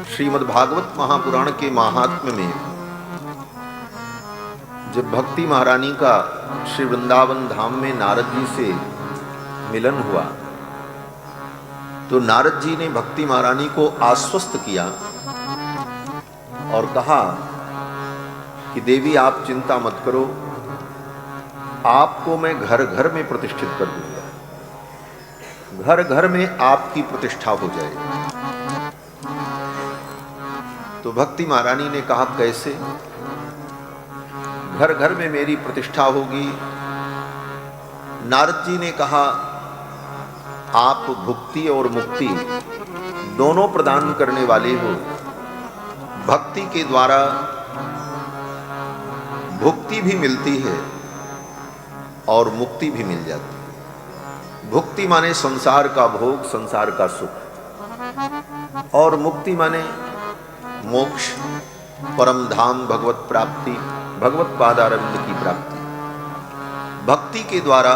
श्रीमद् भागवत महापुराण के महात्म्य में जब भक्ति महारानी का श्री वृंदावन धाम में नारद जी से मिलन हुआ तो नारद जी ने भक्ति महारानी को आश्वस्त किया और कहा कि देवी आप चिंता मत करो, आपको मैं घर घर में प्रतिष्ठित कर दूंगा, घर घर में आपकी प्रतिष्ठा हो जाएगी। तो भक्ति महारानी ने कहा कैसे घर घर में मेरी प्रतिष्ठा होगी? नारद जी ने कहा आप भुक्ति और मुक्ति दोनों प्रदान करने वाले हो। भक्ति के द्वारा भुक्ति भी मिलती है और मुक्ति भी मिल जाती है। भुक्ति माने संसार का भोग, संसार का सुख, और मुक्ति माने मोक्ष, परम धाम, भगवत प्राप्ति, भगवत पादारविंद की प्राप्ति। भक्ति के द्वारा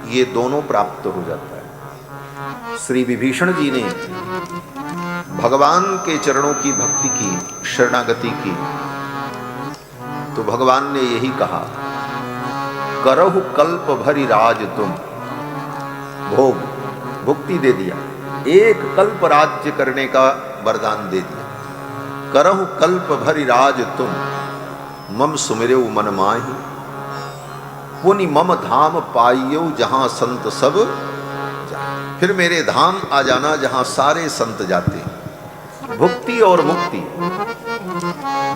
ये दोनों प्राप्त हो जाता है। श्री विभीषण जी ने भगवान के चरणों की भक्ति की, शरणागति की, तो भगवान ने यही कहा करहु कल्प भरि राज तुम। भोग, भुक्ति दे दिया, एक कल्प राज्य करने का वरदान दे दिया। करहु कल्प भरि राज तुम, मम सुमिरेउ मन माहि। पुनि मम धाम पाइयो जहां संत सब जाते। फिर मेरे धाम आ जाना जहां सारे संत जाते हैं। भुक्ति और मुक्ति,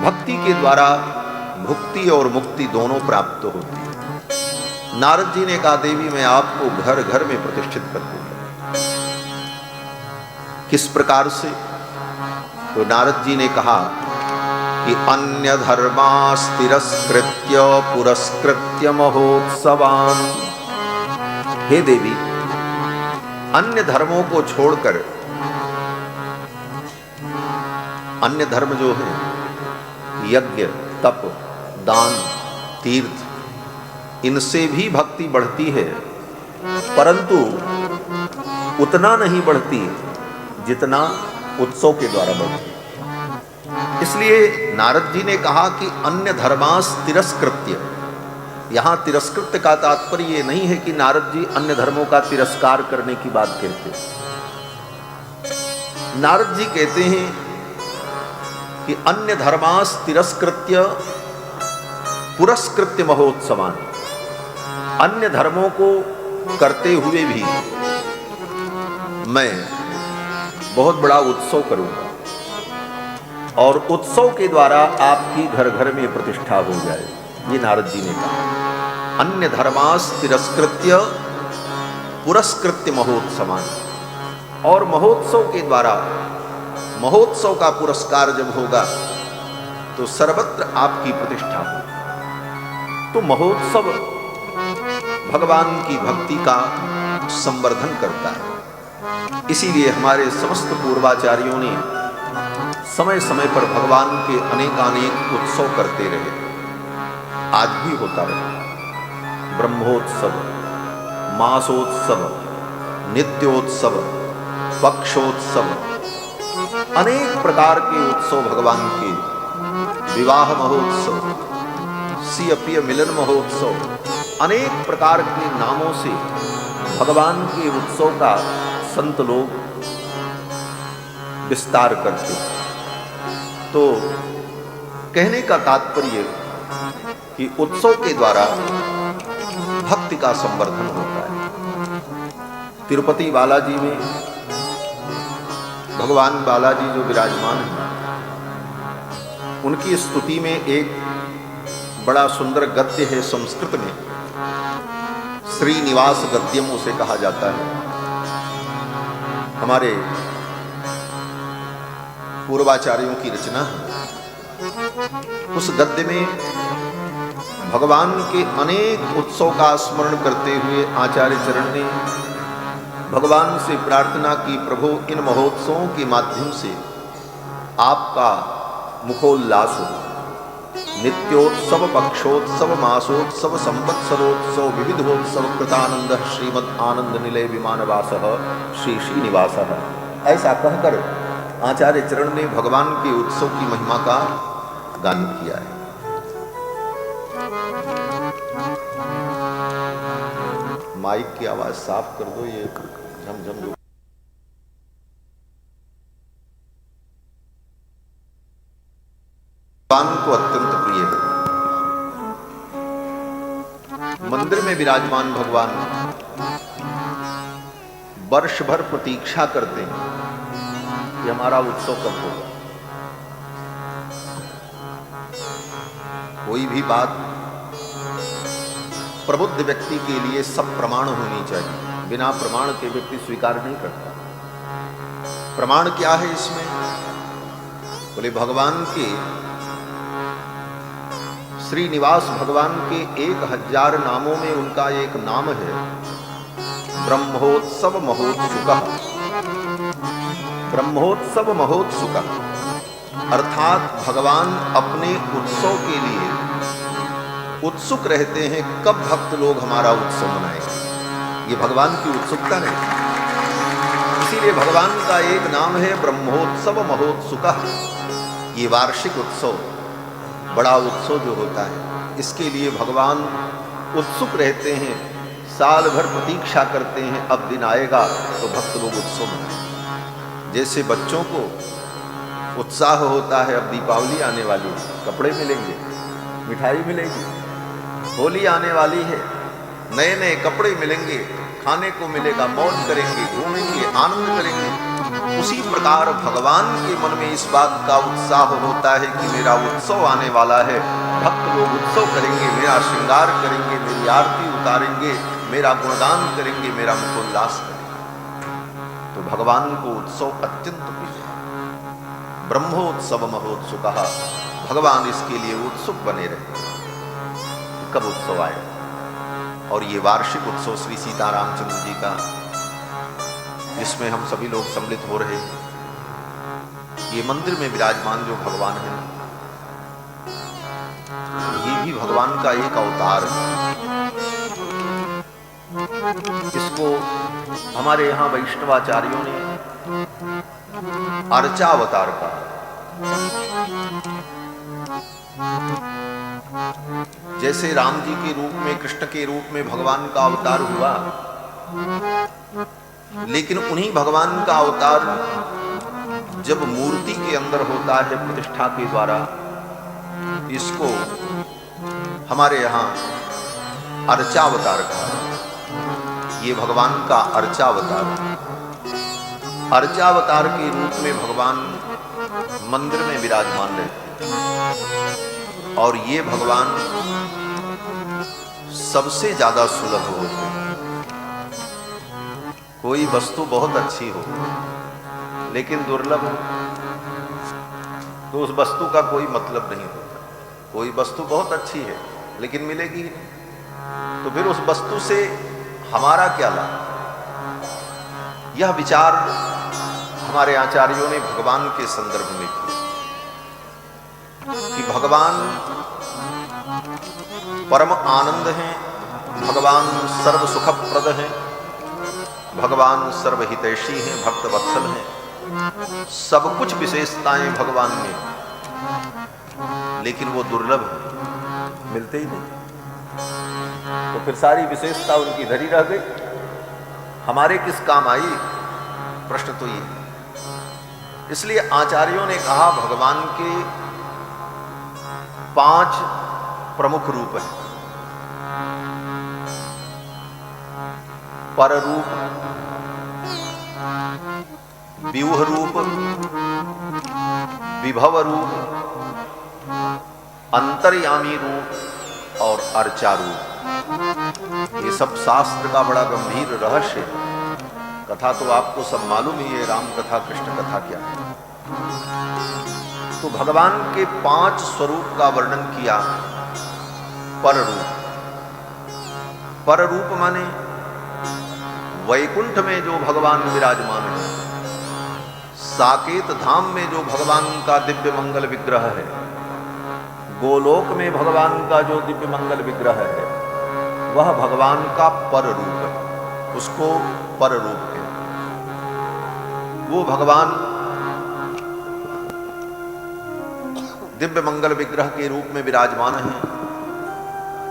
भक्ति के द्वारा भुक्ति और मुक्ति दोनों प्राप्त होती है। नारद जी ने कहा देवी मैं आपको घर घर में प्रतिष्ठित कर दूंगा। किस प्रकार से? तो नारद जी ने कहा कि अन्य धर्मास् तिरस्कृत्य पुरस्कृत्य महोत्सवान्। हे देवी, अन्य धर्मों को छोड़कर, अन्य धर्म जो है यज्ञ, तप, दान, तीर्थ, इनसे भी भक्ति बढ़ती है, परंतु उतना नहीं बढ़ती जितना उत्सव के द्वारा बढ़ती। इसलिए नारद जी ने कहा कि अन्य धर्मास तिरस्कृत्य। यहां तिरस्कृत्य का तात्पर्य ये नहीं है कि नारद जी अन्य धर्मों का तिरस्कार करने की बात कहते। नारद जी कहते हैं कि अन्य धर्मास तिरस्कृत्य पुरस्कृत्य महोत्सवान। अन्य धर्मों को करते हुए भी मैं बहुत बड़ा उत्सव करूंगा और उत्सव के द्वारा आपकी घर घर में प्रतिष्ठा हो जाए। ये नारद जी ने कहा अन्य धर्मास तिरस्कृत्य पुरस्कृत्य महोत्सवान। और महोत्सव के द्वारा, महोत्सव का पुरस्कार जब होगा तो सर्वत्र आपकी प्रतिष्ठा होगी। तो महोत्सव भगवान की भक्ति का संवर्धन करता है। इसीलिए हमारे समस्त पूर्वाचार्यों ने समय समय पर भगवान के अनेकानेक उत्सव करते रहे। आज भी होता रहे। ब्रह्मोत्सव, मासोत्सव, नित्योत्सव, पक्षोत्सव, अनेक प्रकार के उत्सव भगवान के, विवाह महोत्सव, सिय पिय मिलन महोत्सव, अनेक प्रकार के नामों से भगवान के उत्सव का संत लोग विस्तार करते। तो कहने का तात्पर्य कि उत्सव के द्वारा भक्ति का संवर्धन होता है। तिरुपति बालाजी में भगवान बालाजी जो विराजमान हैं, उनकी स्तुति में एक बड़ा सुंदर गद्य है संस्कृत में, श्रीनिवास गद्यम उसे कहा जाता है। हमारे पूर्वाचार्यों की रचना है। उस गद्य में भगवान के अनेक उत्सव का स्मरण करते हुए आचार्य चरण ने भगवान से प्रार्थना की, प्रभु इन महोत्सवों के माध्यम से आपका मुखोल्लास हो। नित्योत्सव, पक्षोत्सव, मासोत्सव, संवत्सरोत्सव, विविधोत्सव कृतानंद श्रीमद् आनंद निलय विमानवासः श्री श्रीनिवासः। ऐसा कहकर आचार्य चरण ने भगवान के उत्सव की महिमा का गान किया है। माइक की आवाज साफ कर दो, ये झमझम जो भगवान को अत्यंत प्रिय है। मंदिर में विराजमान भगवान वर्ष भर प्रतीक्षा करते हैं कि हमारा उत्सव कब होगा। कोई भी बात प्रबुद्ध व्यक्ति के लिए सब प्रमाण होनी चाहिए, बिना प्रमाण के व्यक्ति स्वीकार नहीं करता। प्रमाण क्या है इसमें? बोले भगवान के श्रीनिवास भगवान के 1000 नामों में उनका एक नाम है ब्रह्मोत्सव महोत्सुकः। ब्रह्मोत्सव महोत्सुकः अर्थात भगवान अपने उत्सव के लिए उत्सुक रहते हैं, कब भक्त लोग हमारा उत्सव मनाएंगे। ये भगवान की उत्सुकता है। इसीलिए भगवान का एक नाम है ब्रह्मोत्सव महोत्सुकः। ये वार्षिक उत्सव, बड़ा उत्सव जो होता है, इसके लिए भगवान उत्सुक रहते हैं, साल भर प्रतीक्षा करते हैं, अब दिन आएगा तो भक्त लोग उत्सव मनाएंगे। जैसे बच्चों को उत्साह होता है, अब दीपावली आने वाली है, कपड़े मिलेंगे, मिठाई मिलेगी, होली आने वाली है, नए नए कपड़े मिलेंगे, खाने को मिलेगा, मौज करेंगे, घूमेंगे, आनंद करेंगे। उसी प्रकार भगवान के मन में इस बात का उत्साह होता है कि मेरा उत्सव आने वाला है, भक्त लोग उत्सव करेंगे, मेरा श्रृंगार करेंगे, मेरी आरती उतारेंगे, मेरा गुणगान करेंगे, मेरा मुखोल्लास करेंगे। तो भगवान को उत्सव अत्यंत प्रिय है। ब्रह्मोत्सव महोत्सुकः, भगवान इसके लिए उत्सुक बने रहे कब उत्सव आए। और ये वार्षिक उत्सव श्री सीतारामचंद्र जी का, जिसमें हम सभी लोग सम्मिलित हो रहे हैं, ये मंदिर में विराजमान जो भगवान है, ये भी भगवान का एक अवतार है। इसको हमारे यहाँ वैष्णवाचार्यों ने अर्चावतार कहा। जैसे राम जी के रूप में, कृष्ण के रूप में भगवान का अवतार हुआ, लेकिन उन्हीं भगवान का अवतार जब मूर्ति के अंदर होता है प्रतिष्ठा के द्वारा, इसको हमारे यहाँ अर्चावतार कहा। ये भगवान का अर्चावतार। अर्चावतार के रूप में भगवान मंदिर में विराजमान रहते हैं और ये भगवान सबसे ज्यादा सुलभ होते हैं। कोई वस्तु बहुत अच्छी हो लेकिन दुर्लभ हो तो उस वस्तु का कोई मतलब नहीं होता। कोई वस्तु बहुत अच्छी है लेकिन मिलेगी नहीं, तो फिर उस वस्तु से हमारा क्या लाभ। यह विचार हमारे आचार्यों ने भगवान के संदर्भ में किया कि भगवान परम आनंद हैं, भगवान सर्व सुखप्रद हैं, भगवान सर्वहितैषी हैं, भक्त वत्सल हैं, सब कुछ विशेषताएं भगवान में, लेकिन वो दुर्लभ है, मिलते ही नहीं। तो फिर सारी विशेषता उनकी धरी रह गई, हमारे किस काम आई? प्रश्न तो ये। इसलिए आचार्यों ने कहा भगवान के 5 प्रमुख रूप हैं। पर रूप, व्यूह रूप, विभव रूप, अंतर्यामी रूप और अर्चा रूप। ये सब शास्त्र का बड़ा गंभीर रहस्य है। कथा तो आपको सब मालूम ही है, राम कथा कृष्ण कथा क्या है। तो भगवान के 5 स्वरूप का वर्णन किया। पर रूप, पर रूप माने वैकुंठ में जो भगवान विराजमान है, साकेत धाम में जो भगवान का दिव्य मंगल विग्रह है, गोलोक में भगवान का जो दिव्य मंगल विग्रह है, वह भगवान का पर रूप है। उसको पर रूप कहते हैं। वो भगवान दिव्य मंगल विग्रह के रूप में विराजमान हैं।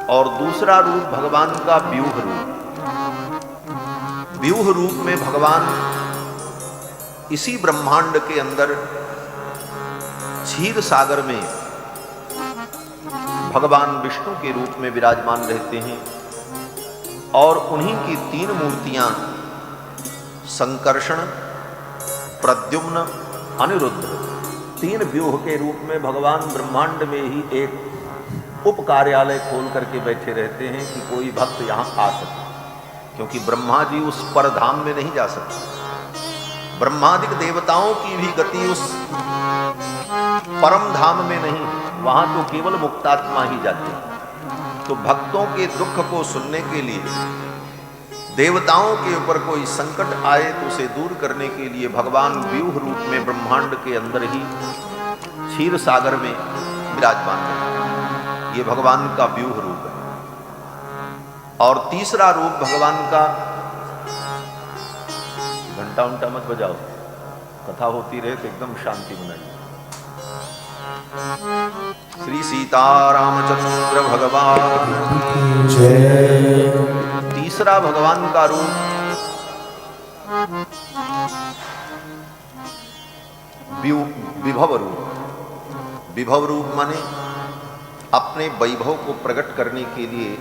और दूसरा रूप भगवान का व्यूह रूप। व्यूह रूप में भगवान इसी ब्रह्मांड के अंदर क्षीर सागर में भगवान विष्णु के रूप में विराजमान रहते हैं। और उन्हीं की तीन मूर्तियां संकर्षण, प्रद्युम्न, अनिरुद्ध, तीन व्यूह के रूप में भगवान ब्रह्मांड में ही एक उप कार्यालय खोल करके बैठे रहते हैं कि कोई भक्त यहां आ सके, क्योंकि ब्रह्मा जी उस परधाम में नहीं जा सकते। ब्रह्मादिक देवताओं की भी गति उस परम धाम में नहीं, वहां तो केवल मुक्तात्मा ही जाते हैं। तो भक्तों के दुख को सुनने के लिए, देवताओं के ऊपर कोई संकट आए तो उसे दूर करने के लिए भगवान व्यूह रूप में ब्रह्मांड के अंदर ही क्षीर सागर में विराजमान है। ये भगवान का व्यूह रूप है। और तीसरा रूप भगवान का, घंटा उंटा मत बजाओ, कथा होती रहे तो एकदम शांति बनाइए। श्री सीतारामचंद्र भगवान जय। तीसरा भगवान का रूप विभव रूप। विभव रूप माने अपने वैभव को प्रकट करने के लिए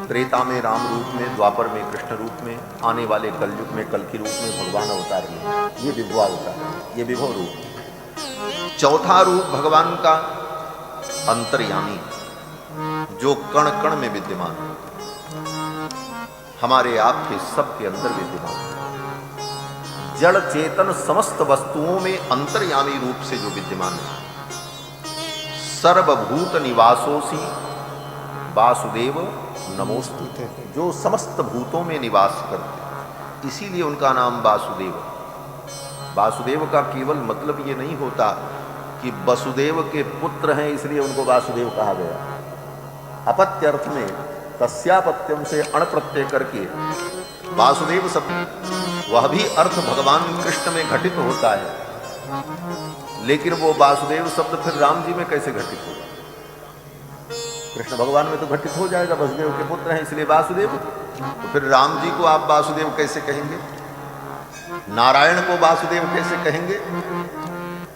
त्रेता में राम रूप में, द्वापर में कृष्ण रूप में, आने वाले कलयुग में कल के रूप में भगवान अवतार लें। ये विभवा अवतार, ये विभव रूप। चौथा रूप भगवान का अंतर्यामी, जो कण कण में विद्यमान है, हमारे आपके सबके अंदर विद्यमान है। जड़ चेतन समस्त वस्तुओं में अंतर्यामी रूप से जो विद्यमान है। सर्वभूत निवासोसी वासुदेव नमोस्तुते, जो समस्त भूतों में निवास करते, इसीलिए उनका नाम वासुदेव। वासुदेव का केवल मतलब ये नहीं होता कि वसुदेव के पुत्र हैं इसलिए उनको वासुदेव कहा गया। अपत्य अर्थ में तस्यापत्यम से अण प्रत्यय करके वासुदेव शब्द, वह भी अर्थ भगवान कृष्ण में घटित होता है, लेकिन वो वासुदेव शब्द फिर राम जी में कैसे घटित होगा? कृष्ण भगवान में तो घटित हो जाएगा, वसुदेव के पुत्र हैं इसलिए वासुदेव। तो फिर राम जी को आप वासुदेव कैसे कहेंगे? नारायण को वासुदेव कैसे कहेंगे?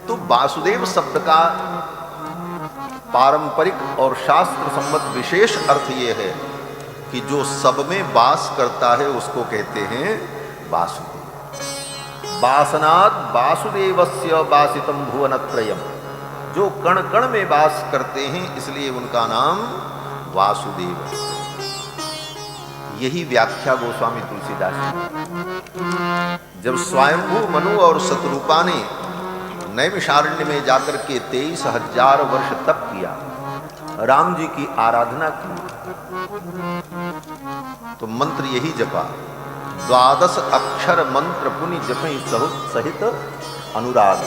तो वासुदेव शब्द का पारंपरिक और शास्त्र सम्मत विशेष अर्थ ये है कि जो सब में वास करता है उसको कहते हैं वासुदेव। वासनात् वासुदेवस्य वासितम भुवनत्रयम्, जो कण कण में वास करते हैं इसलिए उनका नाम वासुदेव है। यही व्याख्या गोस्वामी तुलसीदास ने, जब स्वयंभू मनु और शतरूपा ने नैमिषारण्य में जाकर के 23,000 वर्ष तप किया, राम जी की आराधना की, तो मंत्र यही जपा, 12 अक्षर मंत्र पुनि जपे सहित अनुराग,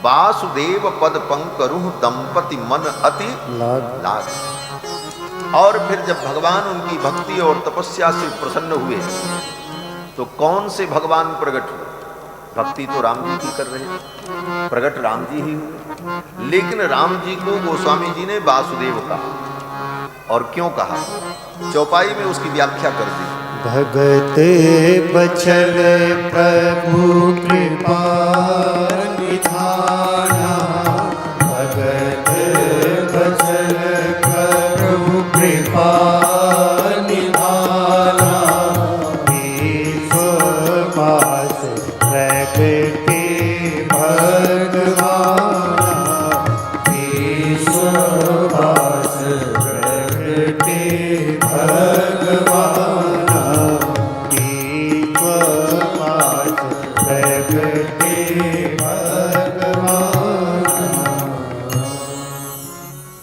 वासुदेव पद पंकरुह दंपति मन अति लाग। और फिर जब भगवान उनकी भक्ति और तपस्या से प्रसन्न हुए तो कौन से भगवान प्रकट हुए? भक्ति तो राम जी की कर रहे, प्रकट राम जी ही हुए, लेकिन राम जी को गोस्वामी जी ने वासुदेव कहा। और क्यों कहा? चौपाई में उसकी व्याख्या कर दी। भगते बचल प्रभु कृपा निधाना, भगत बचल प्रभु कृपा निधाना, विश्ववास प्रगटे भगवाना, विश्ववास प्रगटे भगवाना, विश्ववास प्रगटे भगवाना।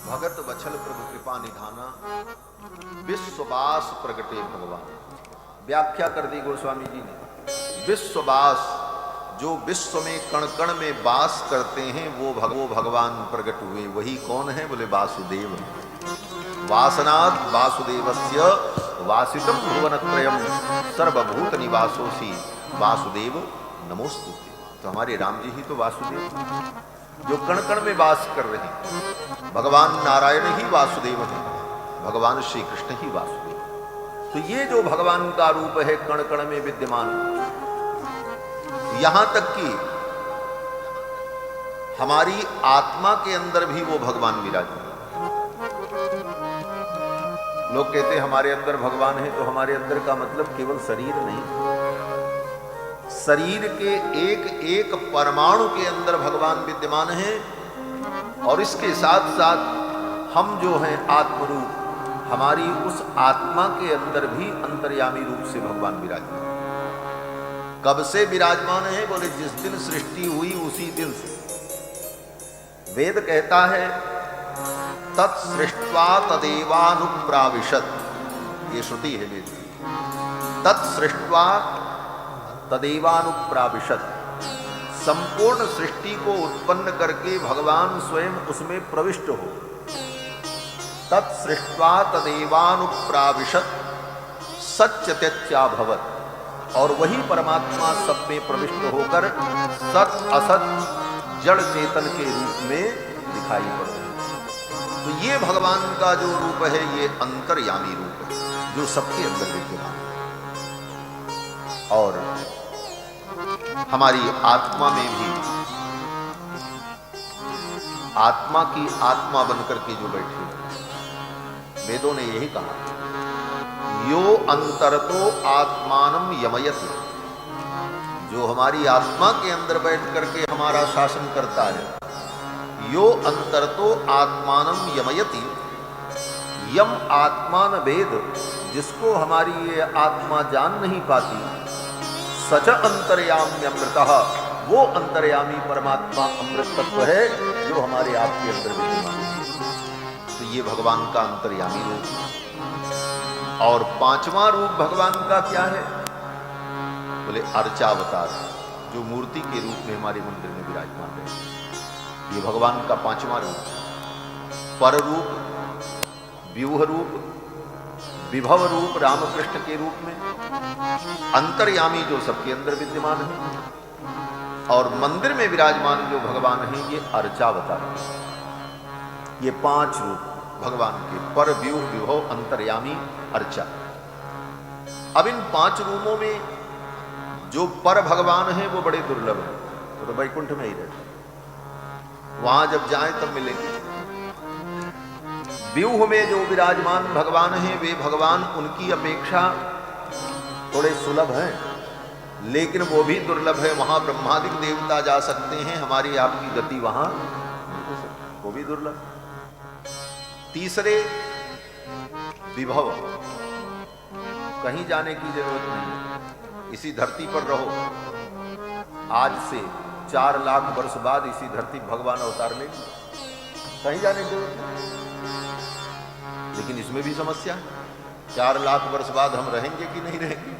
भगत बचल प्रभु कृपा निधाना, विश्ववास प्रगटे भगवान। व्याख्या कर दी गोस्वामी जी ने। विश्ववास, जो विश्व में कण कण में वास करते हैं वो भगवान प्रकट हुए। वही कौन है? बोले वासुदेव। वासनात् वासुदेवस्य वासितम भुवनत्रयम् सर्वभूत निवासोसी वासुदेव नमोस्तुते। तो हमारे राम जी ही तो वासुदेव। जो कण कण में वास कर रहे हैं। भगवान नारायण ही वासुदेव हैं, भगवान श्री कृष्ण ही वासुदेव। तो ये जो भगवान का रूप है कण कण में विद्यमान, यहां तक कि हमारी आत्मा के अंदर भी वो भगवान विराजमान। लोग कहते हैं हमारे अंदर भगवान है, तो हमारे अंदर का मतलब केवल शरीर नहीं, शरीर के एक एक परमाणु के अंदर भगवान विद्यमान है। और इसके साथ साथ हम जो हैं आत्मरूप, हमारी उस आत्मा के अंदर भी अंतर्यामी रूप से भगवान विराजमान। कब से विराजमान है? बोले जिस दिन सृष्टि हुई उसी दिन से। वेद कहता है तत्सृष्ट्वा तदेवानुप्राविशत, ये श्रुति है वेद की। तत्सृष्ट्वा तदेवानुप्राविशत, संपूर्ण सृष्टि को उत्पन्न करके भगवान स्वयं उसमें प्रविष्ट हो। तत्सृष्ट्वा तदेवानुप्राविशत सच्चत्यच्चाभवत्, और वही परमात्मा सब में प्रविष्ट होकर सत असत जड़ चेतन के रूप में दिखाई पड़े। तो ये भगवान का जो रूप है ये अंतर्यामी रूप है, जो सबके अंदर विद्यमान है। और हमारी आत्मा में भी, आत्मा की आत्मा बनकर के जो बैठे, वेदों ने यही कहा यो अंतरतो आत्मानम यमयति, जो हमारी आत्मा के अंदर बैठ करके हमारा शासन करता है। यो अंतरतो आत्मानम यमयति, यम आत्मान वेद, जिसको हमारी ये आत्मा जान नहीं पाती। सच अंतर्यामी अमृतः, वो अंतर्यामी परमात्मा अमृत तत्व है जो हमारे आप के अंदर विद्यमान है। तो ये भगवान का अंतर्यामी रूप। और पांचवा रूप भगवान का क्या है? बोले अर्चावतार, जो मूर्ति के रूप में हमारे मंदिर में विराजमान है। ये भगवान का पांचवा रूप, पर रूप, व्यूह रूप, विभव रूप रामकृष्ण के रूप में, अंतर्यामी जो सबके अंदर विद्यमान है, और मंदिर में विराजमान जो भगवान है ये अर्चावतार। ये पांच रूप भगवान के, पर व्यूह विभव अंतर्यामी अर्चा। अब इन पांच रूपों में जो पर भगवान है वो बड़े दुर्लभ है, तो वैकुंठ में ही रहते, वहां जब जाएं तब मिलेंगे। व्यूह में जो विराजमान भगवान है वे भगवान उनकी अपेक्षा थोड़े सुलभ हैं, लेकिन वो भी दुर्लभ है। वहां ब्रह्मादिक देवता जा सकते हैं, हमारी आपकी गति वहां वो भी दुर्लभ। तीसरे विभव, कहीं जाने की जरूरत नहीं, इसी धरती पर रहो। आज से 4 लाख वर्ष बाद इसी धरती भगवान अवतार लेंगे, कहीं जाने की जरूरत नहीं। लेकिन इसमें भी समस्या है, 4 लाख वर्ष बाद हम रहेंगे कि नहीं रहेंगे?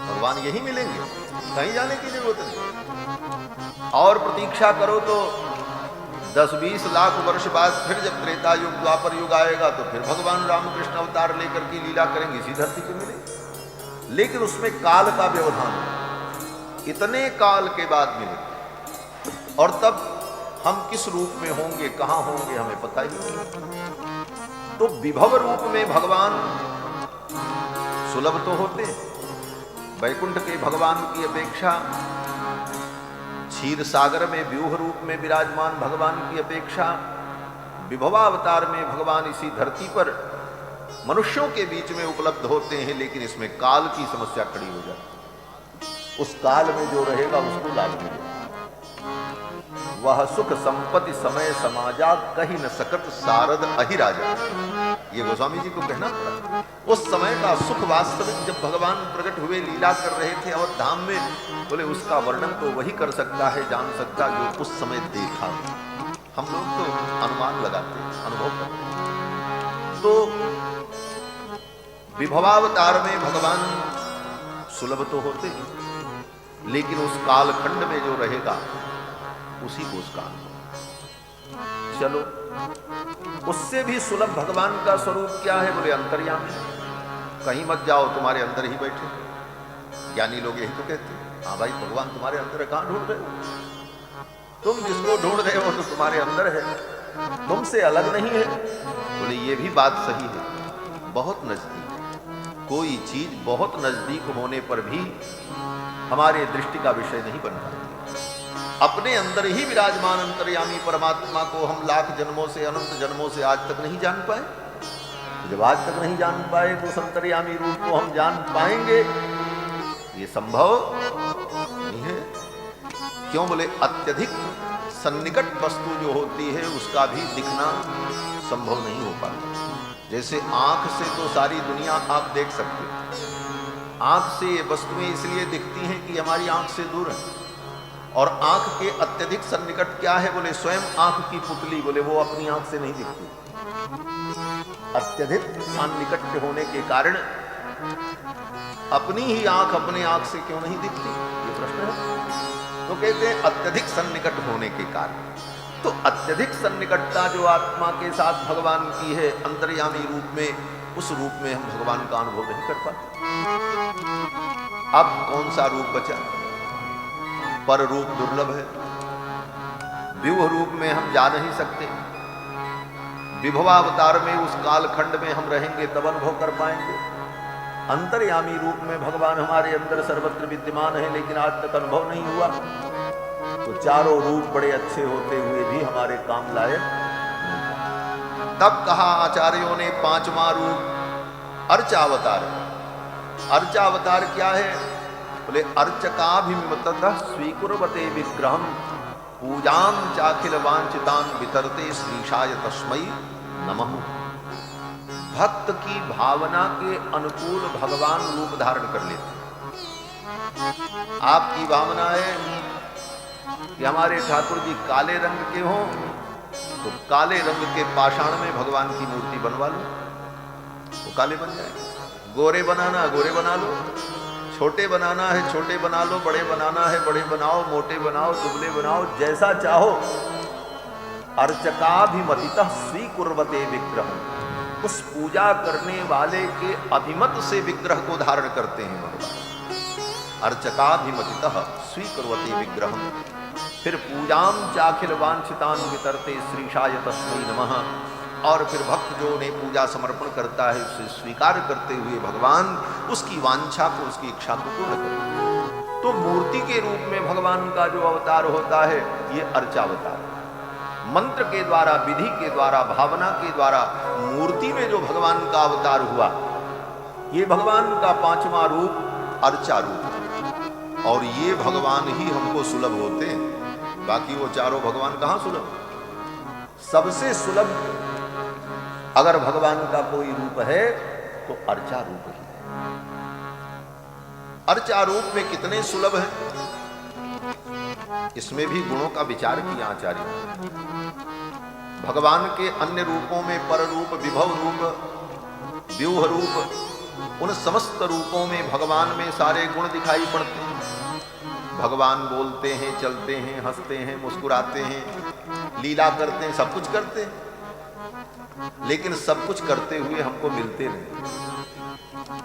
भगवान यही मिलेंगे, कहीं जाने की जरूरत नहीं। और प्रतीक्षा करो तो 10-20 लाख वर्ष बाद फिर जब त्रेता युग द्वापर युग आएगा तो फिर भगवान रामकृष्ण अवतार लेकर की लीला करेंगे, इसी धरती पे मिले। लेकिन उसमें काल का व्यवधान है, इतने काल के बाद मिले, और तब हम किस रूप में होंगे, कहां होंगे, हमें पता ही नहीं। तो विभव रूप में भगवान सुलभ तो होते, वैकुंठ के भगवान की अपेक्षा क्षीर सागर में व्यूह रूप में विराजमान भगवान की अपेक्षा विभवावतार में भगवान इसी धरती पर मनुष्यों के बीच में उपलब्ध होते हैं। लेकिन इसमें काल की समस्या खड़ी हो जाती, उस काल में जो रहेगा उसको लाभ मिलेगा। वह सुख संपत्ति समय समाजा कहीं न सकत सारद अहि राजा, ये गोस्वामी जी को कहना पड़ा। उस समय का सुख वास्तविक जब भगवान प्रकट हुए लीला कर रहे थे अवध धाम में, बोले उसका वर्णन तो वही कर सकता है, जान सकता जो उस समय देखा। हम लोग तो अनुमान लगाते, अनुभव करते। तो विभवावतार में भगवान सुलभ तो होते हैं, लेकिन उस कालखंड में जो रहेगा उसी को उसका अनुभव। चलो, उससे भी सुलभ भगवान का स्वरूप क्या है? बोले अंतर्यामी। कहीं मत जाओ, तुम्हारे अंदर ही बैठे। ज्ञानी लोग यही तो कहते हैं, हाँ भाई भगवान तुम्हारे अंदर है, कहां ढूंढ रहे हो? तुम जिसको ढूंढ रहे हो तो तुम्हारे अंदर है, तुमसे अलग नहीं है। बोले ये भी बात सही है, बहुत नजदीक। कोई चीज बहुत नजदीक होने पर भी हमारे दृष्टि का विषय नहीं बन पाती। अपने अंदर ही विराजमान अंतर्यामी परमात्मा को हम लाख जन्मों से, अनंत जन्मों से आज तक नहीं जान पाए। जब आज तक नहीं जान पाए तो उस अंतर्यामी रूप को हम जान पाएंगे, ये संभव नहीं है। क्यों? बोले अत्यधिक सन्निकट वस्तु जो होती है उसका भी दिखना संभव नहीं हो पाता। जैसे आंख से तो सारी दुनिया आप देख सकते हो, आंख से ये वस्तुएं इसलिए दिखती हैं कि हमारी आंख से दूर है। और आंख के अत्यधिक सन्निकट क्या है? बोले स्वयं आंख की पुतली, बोले वो अपनी आंख से नहीं दिखती। अत्यधिक सन्निकट होने के कारण अपनी ही आंख अपने आंख से क्यों नहीं दिखती, ये प्रश्न है। तो कहते हैं अत्यधिक सन्निकट होने के कारण। तो अत्यधिक सन्निकटता जो आत्मा के साथ भगवान की है अंतर्यामी रूप में, उस रूप में हम भगवान का अनुभव नहीं कर पाते। अब कौन सा रूप बचा? पर रूप दुर्लभ है, व्यूह रूप में हम जा नहीं सकते। विभवावतार में उस कालखंड में हम रहेंगे तब अनुभव कर पाएंगे। अंतर्यामी रूप में भगवान हमारे अंदर सर्वत्र विद्यमान है, लेकिन आज तक अनुभव नहीं हुआ। तो चारों रूप बड़े अच्छे होते हुए भी हमारे काम लायक नहीं। तब कहा आचार्यों ने पांचवा रूप अर्चावतार। अर्चावतार क्या है? बोले अर्चकाभिमततः स्वीकुर्वते विग्रहम पूजाम चाखिल वांछितान वितरते श्रीशाय तस्मै नमः। भक्त की भावना के अनुकूल भगवान रूप धारण कर लेते। आपकी भावना है कि हमारे ठाकुर जी काले रंग के हों, तो काले रंग के पाषाण में भगवान की मूर्ति बनवा लो, वो काले बन जाए। गोरे बनाना, गोरे बना लो। छोटे बनाना है, छोटे बना लो। बड़े बनाना है, बड़े बनाओ। मोटे बनाओ, दुबले बनाओ, जैसा चाहो। अर्चकाभिमतितः स्वीकुर्वते विग्रहम्। उस पूजा करने वाले के अभिमत से विग्रह को धारण करते हैं भगवान। अर्चकाभिमतितः स्वीकुर्वते विग्रहम्। फिर पूजाम चाखिल वांछितान वितरते श्रीशाय तस्मै नमः। और फिर भक्त जो उन्हें पूजा समर्पण करता है उसे स्वीकार करते हुए भगवान उसकी वांछा को, उसकी इच्छा को पूर्ण करते। तो मूर्ति के रूप में भगवान का जो अवतार होता है ये अर्चावतार। मंत्र के द्वारा, विधि के द्वारा, भावना के द्वारा मूर्ति में जो भगवान का अवतार हुआ, ये भगवान का पांचवा रूप अर्चा रूप। और ये भगवान ही हमको सुलभ होते हैं, बाकी वो चारों भगवान कहां सुलभ? सबसे सुलभ अगर भगवान का कोई रूप है तो अर्चा रूप ही है। अर्चा रूप में कितने सुलभ है, इसमें भी गुणों का विचार किया आचार्य। भगवान के अन्य रूपों में पर रूप, विभव रूप, व्यूह रूप, उन समस्त रूपों में भगवान में सारे गुण दिखाई पड़ते हैं। भगवान बोलते हैं, चलते हैं, हंसते हैं, मुस्कुराते हैं, लीला करते हैं, सब कुछ करते हैं, लेकिन सब कुछ करते हुए हमको मिलते नहीं।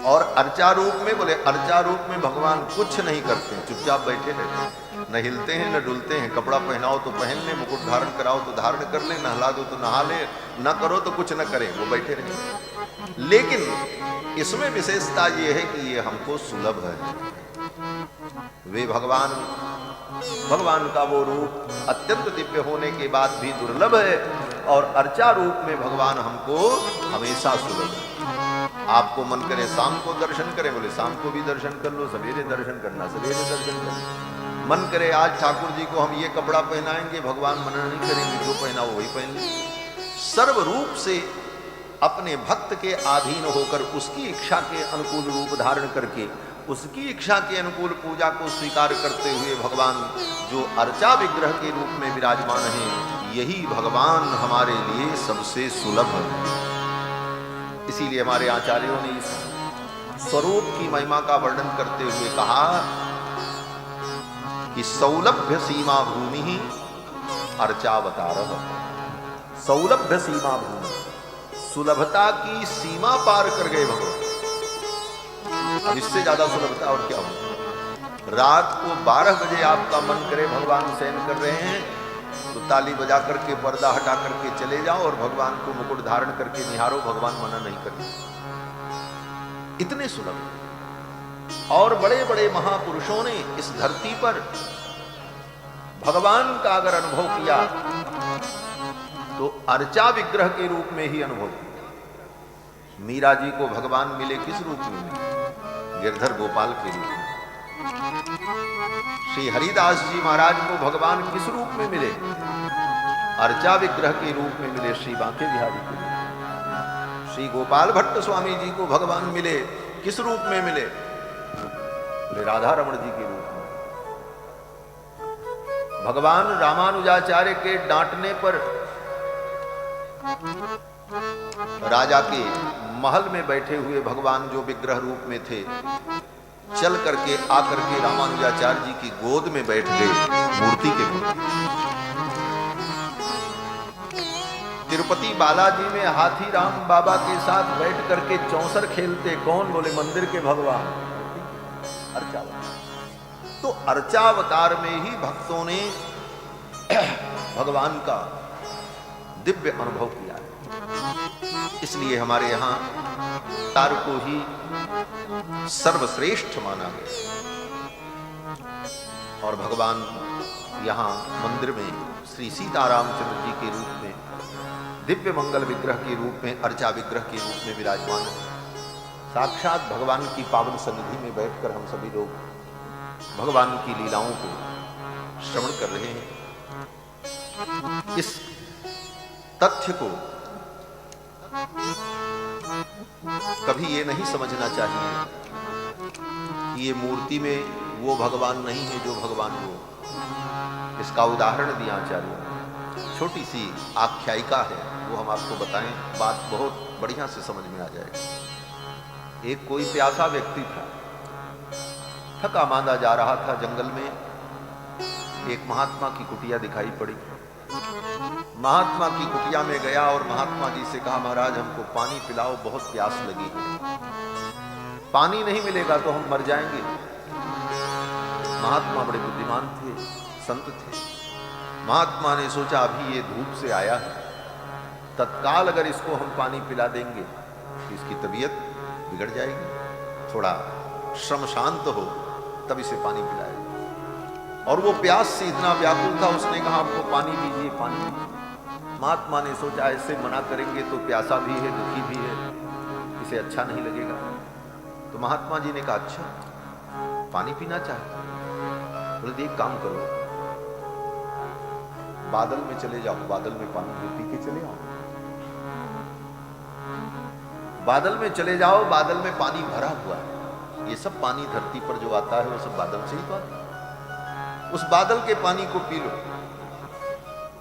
और अर्चा रूप में, बोले अर्चा रूप में भगवान कुछ नहीं करते हैं, चुपचाप बैठे रहते हैं, न हिलते हैं न डुलते हैं। कपड़ा पहनाओ तो पहन ले, मुकुट धारण कराओ तो धारण कर ले, नहला दो तो नहा ले, न करो तो कुछ न करें, वो बैठे रहेंगे। लेकिन इसमें विशेषता ये है कि ये हमको सुलभ है। वे भगवान का वो रूप अत्यंत दिव्य होने के बाद भी दुर्लभ है, और अर्चा रूप में भगवान हमको हमेशा सुलभ है। आपको मन करे शाम को दर्शन करें, बोले शाम को भी दर्शन कर लो, सवेरे दर्शन करना सवेरे दर्शन कर लो। मन करे आज ठाकुर जी को हम ये कपड़ा पहनाएंगे, भगवान मना नहीं करेंगे, जो पहना वो वही पहन लेंगे। सर्व रूप से अपने भक्त के अधीन होकर उसकी इच्छा के अनुकूल रूप धारण करके उसकी इच्छा के अनुकूल पूजा को स्वीकार करते हुए भगवान जो अर्चा विग्रह के रूप में विराजमान है, यही भगवान हमारे लिए सबसे सुलभ है। इसीलिए हमारे आचार्यों ने इस स्वरूप की महिमा का वर्णन करते हुए कहा कि सौलभ्य सीमा भूमि ही अर्चावतार। सौलभ्य सीमा भूमि, सुलभता की सीमा पार कर गए भगवान। अब इससे ज्यादा सुलभता और क्या हो? रात को 12 बजे आपका मन करे भगवान शयन कर रहे हैं, तो ताली बजा करके पर्दा हटा करके चले जाओ और भगवान को मुकुट धारण करके निहारो, भगवान मना नहीं करेंगे। इतने सुलभ। और बड़े बड़े महापुरुषों ने इस धरती पर भगवान का अगर अनुभव किया तो अर्चा विग्रह के रूप में ही अनुभव किया। मीरा जी को भगवान मिले किस रूप में मिले? गिरधर गोपाल के रूप में। श्री हरिदास जी महाराज को भगवान किस रूप में मिले? अर्चा विग्रह के रूप में मिले, श्री बांके बिहारी के रूप में। श्री गोपाल भट्ट स्वामी जी को भगवान मिले किस रूप में मिले? राधा रमण जी के रूप में। भगवान रामानुजाचार्य के डांटने पर राजा के महल में बैठे हुए भगवान जो विग्रह रूप में थे, चल करके आकर के रामानुजाचार्य जी की गोद में बैठ गए मूर्ति के रूप में। तिरुपति बालाजी में हाथी राम बाबा के साथ बैठ करके चौसर खेलते कौन? बोले मंदिर के भगवान अर्चावतार। तो अर्चावतार में ही भक्तों ने भगवान का दिव्य अनुभव किया है। इसलिए हमारे यहां तार को ही सर्वश्रेष्ठ माना गया। और भगवान यहां मंदिर में श्री सीतारामचंद्र जी के रूप में, दिव्य मंगल विग्रह के रूप में, अर्चा विग्रह के रूप में विराजमान है। साक्षात भगवान की पावन सन्निधि में बैठकर हम सभी लोग भगवान की लीलाओं को श्रवण कर रहे हैं। इस तथ्य को कभी ये नहीं समझना चाहिए कि ये मूर्ति में वो भगवान नहीं है जो भगवान वो। इसका उदाहरण दिया आचार्य, छोटी सी आख्यायिका है, वो हम आपको बताएं, बात बहुत बढ़िया से समझ में आ जाएगी। एक कोई प्यासा व्यक्ति था, थका मांदा जा रहा था जंगल में। एक महात्मा की कुटिया दिखाई पड़ी। महात्मा की कुटिया में गया और महात्मा जी से कहा, महाराज हमको पानी पिलाओ, बहुत प्यास लगी है। पानी नहीं मिलेगा तो हम मर जाएंगे। महात्मा बड़े बुद्धिमान थे, संत थे। महात्मा ने सोचा अभी ये धूप से आया है, तत्काल अगर इसको हम पानी पिला देंगे तो इसकी तबीयत बिगड़ जाएगी, थोड़ा श्रम शांत हो तब इसे पानी पिलाएगा। और वो प्यास से इतना व्याकुल था, उसने कहा हमको पानी दीजिए, पानी दीजिए। महात्मा ने सोचा ऐसे मना करेंगे तो प्यासा भी है, दुखी भी है, इसे अच्छा नहीं लगेगा। तो महात्मा जी ने कहा अच्छा पानी पीना चाहता, बोले एक काम करो, बादल में चले जाओ, बादल में पानी पी के चले आओ। बादल में चले जाओ, बादल में पानी भरा हुआ है। ये सब पानी धरती पर जो आता है वो सब बादल से ही तो आता है। उस बादल के पानी को पी लो।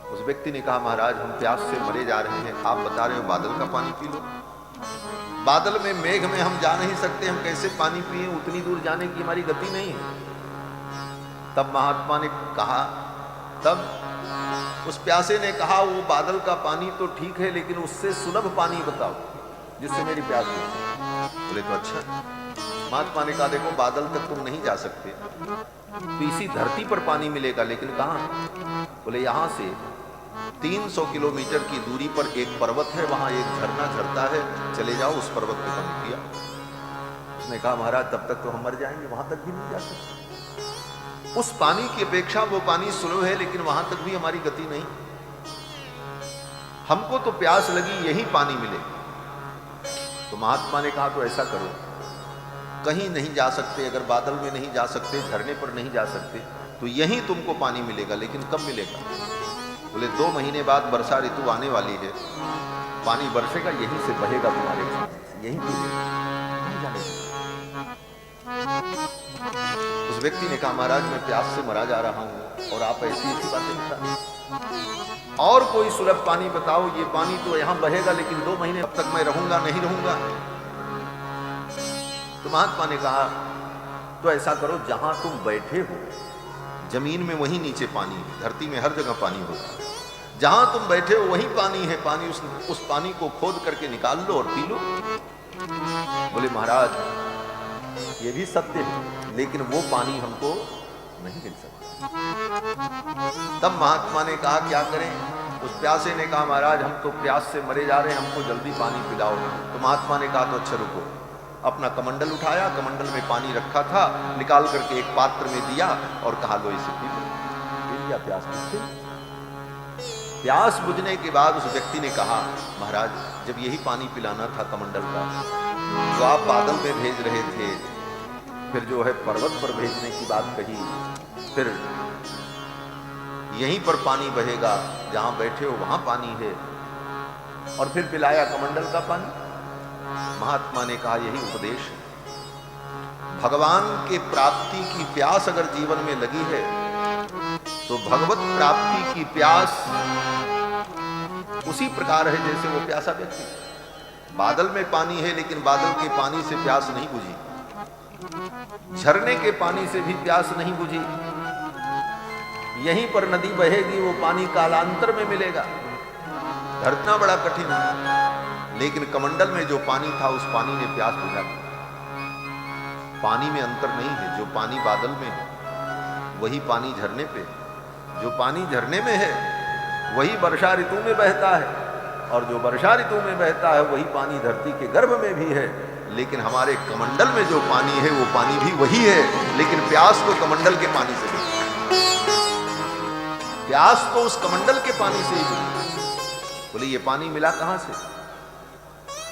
उस व्यक्ति ने कहा महाराज हम प्यास से मरे जा रहे हैं, आप बता रहे हो बादल का पानी पी लो। बादल में, मेघ में हम जा नहीं सकते, हम कैसे पानी पिए? उतनी दूर जाने की हमारी गति नहीं है। तब महात्मा ने कहा, तब उस प्यासे ने कहा वो बादल का पानी तो ठीक है, लेकिन उससे सुलभ पानी बताओ जिससे मेरी प्यास बुझे। बोले तो अच्छा। महात्मा ने कहा देखो बादल तक तुम नहीं जा सकते, तो इसी धरती पर पानी मिलेगा, लेकिन कहां? बोले यहां से 300 किलोमीटर की दूरी पर एक पर्वत है, वहां एक झरना झरता है, चले जाओ उस पर्वत पे पानी पिया। उसने कहा महाराज तब तक तो हम मर जाएंगे, वहां तक भी नहीं जा सकते। उस पानी की अपेक्षा वो पानी सुलभ है, लेकिन वहां तक भी हमारी गति नहीं। हमको तो प्यास लगी, यही पानी मिले। तो महात्मा ने कहा तो ऐसा करो, कहीं नहीं जा सकते, अगर बादल में नहीं जा सकते, झरने पर नहीं जा सकते, तो यहीं तुमको पानी मिलेगा, लेकिन कब मिलेगा? बोले 2 महीने बाद वर्षा ऋतु आने वाली है, पानी बरसेगा, यहीं से बहेगा तुम्हारे साथ, यहीं मिलेगा, नहीं जाने। उस व्यक्ति ने कहा महाराज मैं प्यास से मरा जा रहा हूं और आप ऐसी ऐसी बातें बता, और कोई सुलभ पानी बताओ। ये पानी तो यहां बहेगा, लेकिन 2 महीने अब तक मैं रहूंगा नहीं रहूंगा। तो महात्मा ने कहा तो ऐसा करो, जहां तुम बैठे हो जमीन में वहीं नीचे पानी है, धरती में हर जगह पानी होता है। जहां तुम बैठे हो वहीं पानी है, पानी उस पानी को खोद करके निकाल लो और पी लो। बोले महाराज ये भी सत्य है, लेकिन वो पानी हमको नहीं मिल सकता। तब महात्मा ने कहा क्या करें? उस प्यासे ने कहा महाराज हम तो प्यास से मरे जा रहे हैं, हमको जल्दी पानी पिलाओ। तो महात्मा ने कहा तो अच्छा रुको। अपना कमंडल उठाया, कमंडल में पानी रखा था, निकाल करके एक पात्र में दिया और कहा लो इसे पी लो। पी लिया, प्यास बुझ गई। प्यास बुझने के बाद उस व्यक्ति ने कहा महाराज जब यही पानी पिलाना था कमंडल का, जो आप बादल में भेज रहे थे, फिर जो है पर्वत पर भेजने की बात कही, फिर यहीं पर पानी बहेगा, जहां बैठे हो वहां पानी है, और फिर पिलाया कमंडल का पानी। महात्मा ने कहा यही उपदेश है। भगवान के प्राप्ति की प्यास अगर जीवन में लगी है तो भगवत प्राप्ति की प्यास उसी प्रकार है जैसे वो प्यासा व्यक्ति। बादल में पानी है लेकिन बादल के पानी से प्यास नहीं बुझी, झरने के पानी से भी प्यास नहीं बुझी। यहीं पर नदी बहेगी, वो पानी कालांतर में मिलेगा। धरना बड़ा कठिन है, लेकिन कमंडल में जो पानी था उस पानी ने प्यास बुझा दी। पानी में अंतर नहीं है, जो पानी बादल में है वही पानी झरने पे, जो पानी झरने में है वही वर्षा ऋतु में बहता है, और जो वर्षा ऋतु में बहता है वही पानी धरती के गर्भ में भी है। लेकिन हमारे कमंडल में जो पानी है वो पानी भी वही है, लेकिन प्यास तो कमंडल के पानी से बुझी, प्यास तो उस कमंडल के पानी से ही बुझी। बोले ये पानी मिला कहां से?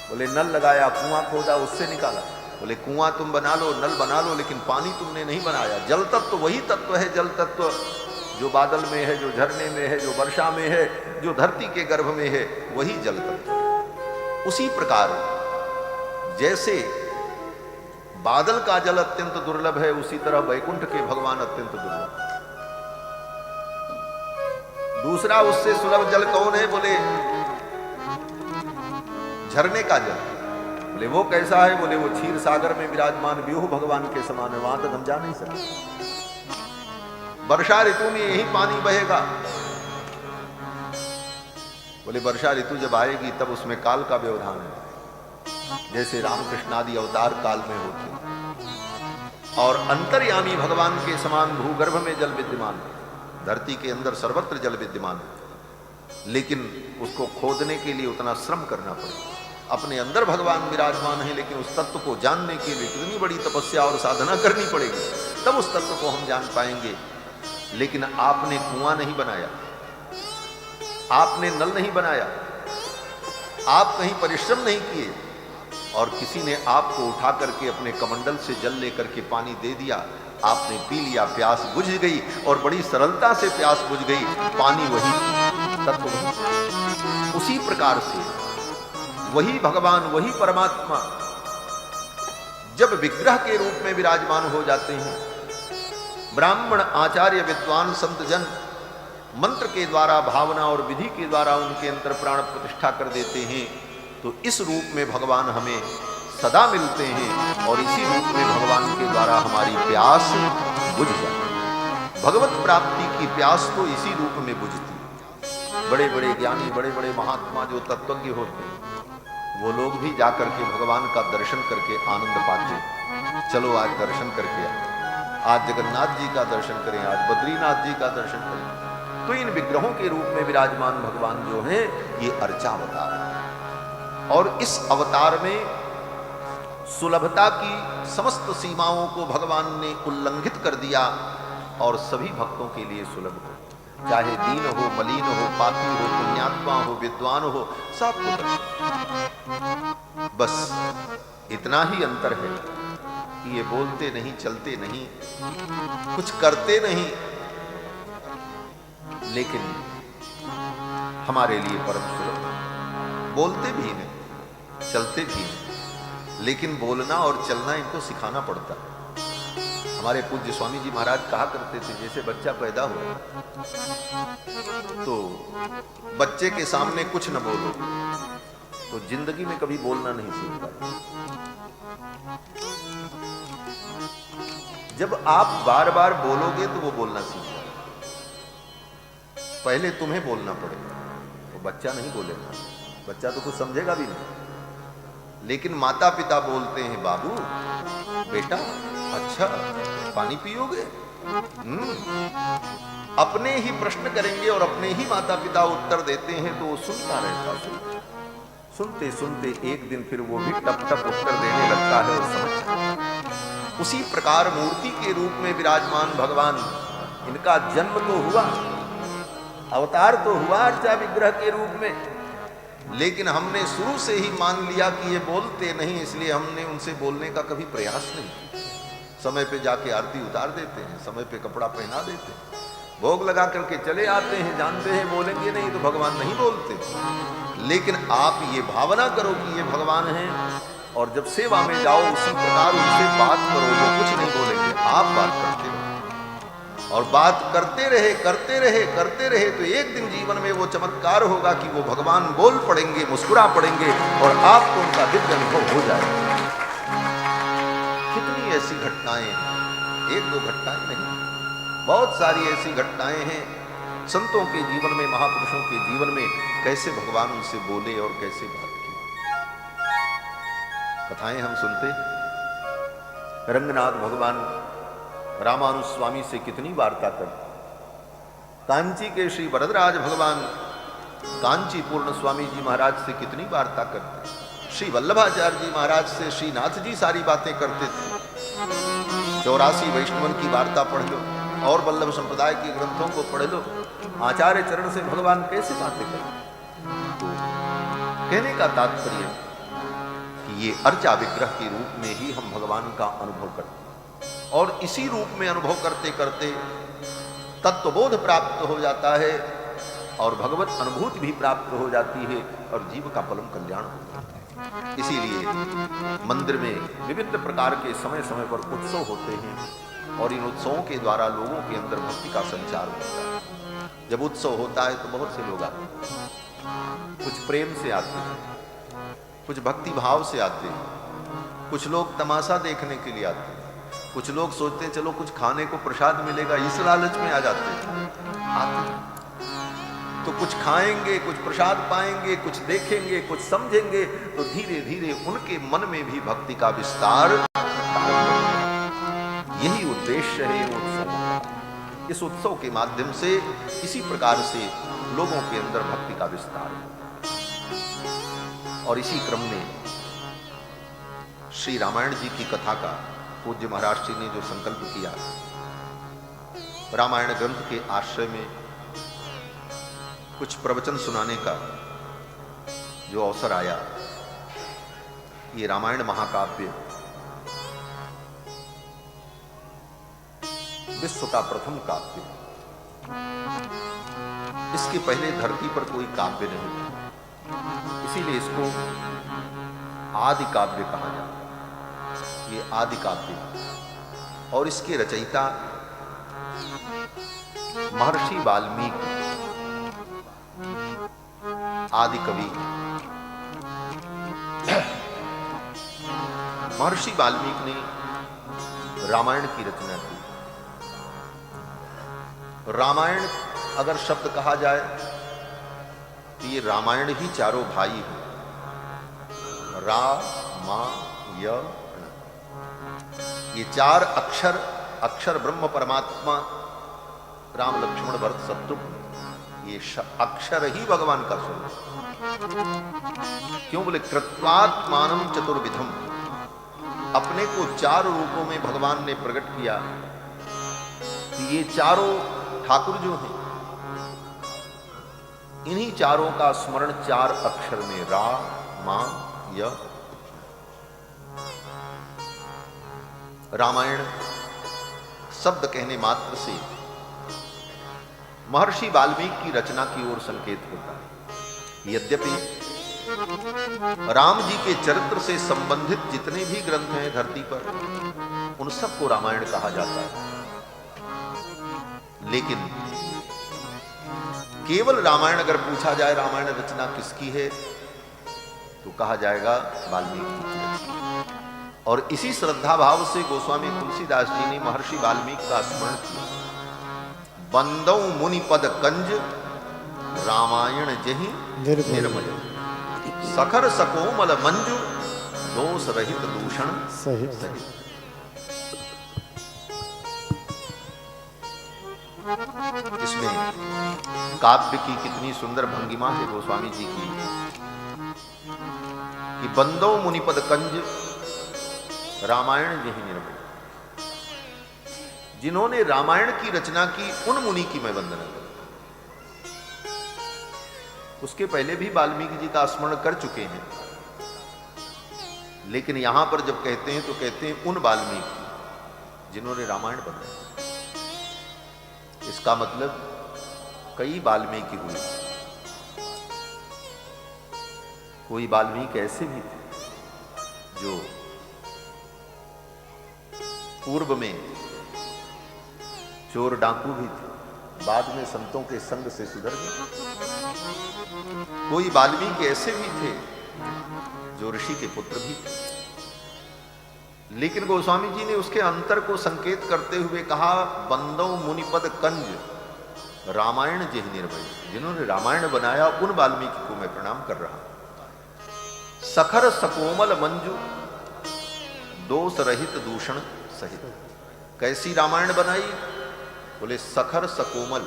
बोले नल लगाया, कुआं खोदा, उससे निकाला। बोले कुआं तुम बना लो, नल बना लो, लेकिन पानी तुमने नहीं बनाया। जल तत्व वही तत्व है, जल तत्व जो बादल में है, जो झरने में है, जो वर्षा में है, जो धरती के गर्भ में है, वही जल तत्व। उसी प्रकार जैसे बादल का जल अत्यंत दुर्लभ है, उसी तरह वैकुंठ के भगवान अत्यंत दुर्लभ। दूसरा उससे सुलभ जल कौन है? बोले झरने का जल। बोले वो कैसा है? बोले वो क्षीर सागर में विराजमान व्यूह भगवान के समान है, वहां तक हम जा नहीं सकते। वर्षा ऋतु में यही पानी बहेगा। बोले वर्षा ऋतु जब आएगी तब उसमें काल का व्यवधान है, जैसे रामकृष्ण आदि अवतार काल में होते, और अंतर्यामी भगवान के समान भूगर्भ में जल विद्यमान है, धरती के अंदर सर्वत्र जल विद्यमान है, लेकिन उसको खोदने के लिए उतना श्रम करना पड़ेगा। अपने अंदर भगवान विराजमान है, लेकिन उस तत्व को जानने के लिए कितनी बड़ी तपस्या और साधना करनी पड़ेगी, तब उस तत्व को हम जान पाएंगे। लेकिन आपने कुआं नहीं बनाया, आपने नल नहीं बनाया, आप कहीं परिश्रम नहीं किए, और किसी ने आपको उठा करके अपने कमंडल से जल लेकर के पानी दे दिया, आपने पी लिया, प्यास बुझ गई, और बड़ी सरलता से प्यास बुझ गई। पानी वही, तत्व वही। उसी प्रकार से वही भगवान, वही परमात्मा जब विग्रह के रूप में विराजमान हो जाते हैं, ब्राह्मण आचार्य विद्वान संत जन मंत्र के द्वारा, भावना और विधि के द्वारा उनके अंतर प्राण प्रतिष्ठा कर देते हैं, तो इस रूप में भगवान हमें सदा मिलते हैं, और इसी रूप में भगवान के द्वारा हमारी प्यास बुझ जाती है। भगवत प्राप्ति की प्यास तो इसी रूप में बुझती है। बड़े बड़े ज्ञानी, बड़े बड़े महात्मा जो तत्वज्ञ होते हैं, वो लोग भी जाकर के भगवान का दर्शन करके आनंद पाते। चलो आज दर्शन करके आए, आज जगन्नाथ जी का दर्शन करें, आज बद्रीनाथ जी का दर्शन करें। तो इन विग्रहों के रूप में विराजमान भगवान जो है ये अर्चावतार है, और इस अवतार में सुलभता की समस्त सीमाओं को भगवान ने उल्लंघित कर दिया, और सभी भक्तों के लिए सुलभ हो, चाहे दीन हो, मलिन हो, पापी हो, पुण्यात्मा हो, विद्वान हो, सबको दर्शन। बस इतना ही अंतर है कि ये बोलते नहीं, चलते नहीं, कुछ करते नहीं, लेकिन हमारे लिए परम सुलभ। बोलते भी हैं, चलते भी हैं, लेकिन बोलना और चलना इनको सिखाना पड़ता है। हमारे पूज्य स्वामी जी महाराज कहा करते थे, जैसे बच्चा पैदा हो तो बच्चे के सामने कुछ न बोलो तो जिंदगी में कभी बोलना नहीं सीखता। जब आप बार बार बोलोगे तो वो बोलना सीखेगा। पहले तुम्हें बोलना पड़ेगा, वो बच्चा नहीं बोलेगा, बच्चा तो कुछ समझेगा भी नहीं। लेकिन माता पिता बोलते हैं, बाबू बेटा अच्छा पानी पियोगे, अपने ही प्रश्न करेंगे और अपने ही माता पिता उत्तर देते हैं तो वो सुनता रहता, सुनते सुनते एक दिन फिर वो भी टप टप उत्तर देने लगता है और समझता है। उसी प्रकार मूर्ति के रूप में विराजमान भगवान, इनका जन्म तो हुआ, अवतार तो हुआ अर्चा विग्रह के रूप में, लेकिन हमने शुरू से ही मान लिया कि ये बोलते नहीं, इसलिए हमने उनसे बोलने का कभी प्रयास नहीं किया। समय पे जाके आरती उतार देते हैं, समय पे कपड़ा पहना देते हैं, भोग लगा करके चले आते हैं, जानते हैं बोलेंगे नहीं तो भगवान नहीं बोलते। लेकिन आप ये भावना करो कि ये भगवान हैं और जब सेवा में जाओ उसी प्रकार उनसे बात करो, वो कुछ नहीं बोलेंगे, आप बात करते रहो और बात करते रहे तो एक दिन जीवन में वो चमत्कार होगा कि वो भगवान बोल पड़ेंगे, मुस्कुरा पड़ेंगे और आपको उनका दिव्य अनुभव हो जाएगा। कितनी ऐसी घटनाएं हैं, एक दो घटनाएं नहीं, बहुत सारी ऐसी घटनाएं हैं संतों के जीवन में, महापुरुषों के जीवन में, कैसे भगवान उनसे बोले और कैसे बात की। कथाएं हम सुनते, रंगनाथ भगवान रामानुज स्वामी से कितनी वार्ता करते, कांची के श्री वरदराज भगवान कांची पूर्ण स्वामी जी महाराज से कितनी वार्ता करते, श्री वल्लभाचार्य जी महाराज से श्रीनाथ जी सारी बातें करते थे। 84 वैष्णवन की वार्ता पढ़ लो और वल्लभ संप्रदाय के ग्रंथों को पढ़ लो, आचार्य चरण से भगवान कैसे बातें करें। तो कहने का तात्पर्य कि ये अर्चा विग्रह के रूप में ही हम भगवान का अनुभव करते हैं और इसी रूप में अनुभव करते करते तत्वबोध प्राप्त हो जाता है और भगवत अनुभूति भी प्राप्त हो जाती है और जीव का परम कल्याण हो जाता है। इसीलिए मंदिर में विभिन्न प्रकार के समय समय पर उत्सव होते हैं और इन उत्सवों के द्वारा लोगों के अंदर भक्ति का संचार होता है। जब उत्सव होता है तो बहुत से लोग आते हैं, कुछ प्रेम से आते हैं, कुछ भक्ति भाव से आते हैं, कुछ लोग तमाशा देखने के लिए आते हैं, कुछ लोग सोचते हैं चलो कुछ खाने को प्रसाद मिलेगा, इस लालच में आ जाते हैं, आते हैं। तो कुछ खाएंगे, कुछ प्रसाद पाएंगे, कुछ देखेंगे, कुछ समझेंगे, तो धीरे धीरे उनके मन में भी भक्ति का विस्तार। यही उद्देश्य है उत्सव का। इस उत्सव के माध्यम से इसी प्रकार से लोगों के अंदर भक्ति का विस्तार हो। और इसी क्रम में श्री रामायण जी की कथा का पूज्य महाराज जी ने जो संकल्प किया, रामायण ग्रंथ के आश्रय में कुछ प्रवचन सुनाने का जो अवसर आया, ये रामायण महाकाव्य विश्व का प्रथम काव्य, इसके पहले धरती पर कोई काव्य नहीं था, इसीलिए इसको आदि काव्य कहा जाता। ये आदि काव्य और इसके रचयिता महर्षि वाल्मीकि आदि कवि। महर्षि वाल्मीकि ने रामायण की रचना की। रामायण अगर शब्द कहा जाए तो ये रामायण ही चारों भाई हैं, रा मा य। ये चार अक्षर, अक्षर ब्रह्म परमात्मा राम लक्ष्मण भरत शत्रुघ्न, ये अक्षर ही भगवान का स्वरूप। क्यों बोले कृत्वात्मानं चतुर्विधम, अपने को चार रूपों में भगवान ने प्रकट किया। ये चारों ठाकुर जो हैं, इन्हीं चारों का स्मरण चार अक्षर में रा मा य। रामायण शब्द कहने मात्र से महर्षि वाल्मीकि की रचना की ओर संकेत होता है। यद्यपि राम जी के चरित्र से संबंधित जितने भी ग्रंथ हैं धरती पर, उन सबको रामायण कहा जाता है, लेकिन केवल रामायण अगर पूछा जाए रामायण रचना किसकी है तो कहा जाएगा वाल्मीकि की। और इसी श्रद्धा भाव से गोस्वामी तुलसीदास जी ने महर्षि वाल्मीकि का स्मरण किया। बंदौ मुनि पद कंज रामायण जहि निर्मल, सखर सकोमल मंजु दोष रहित दूषण सहित। काव्य की कितनी सुंदर भंगिमा है गोस्वामी जी की कि बंदो मुनिपद कंज रामायण यही निर्भय। जिन्होंने रामायण की रचना की उन मुनि की मैं वंदना करता हूं। उसके पहले भी वाल्मीकि जी का स्मरण कर चुके हैं, लेकिन यहां पर जब कहते हैं तो कहते हैं उन वाल्मीकि जिन्होंने रामायण बनाया। इसका मतलब कई वाल्मीकि हुए। कोई वाल्मीकि ऐसे भी थे जो पूर्व में चोर डाकू भी थे, बाद में संतों के संग से सुधर गए। कोई वाल्मीकि ऐसे भी थे जो ऋषि के पुत्र भी थे। लेकिन गोस्वामी जी ने उसके अंतर को संकेत करते हुए कहा, बंदो मुनिपद कंज रामायण जेहि निर्भय। जिन्होंने रामायण बनाया उन वाल्मीकि को मैं प्रणाम कर रहा हूं। सखर सकोमल मंजू दोष रहित दूषण सहित। कैसी रामायण बनाई? बोले सखर सकोमल,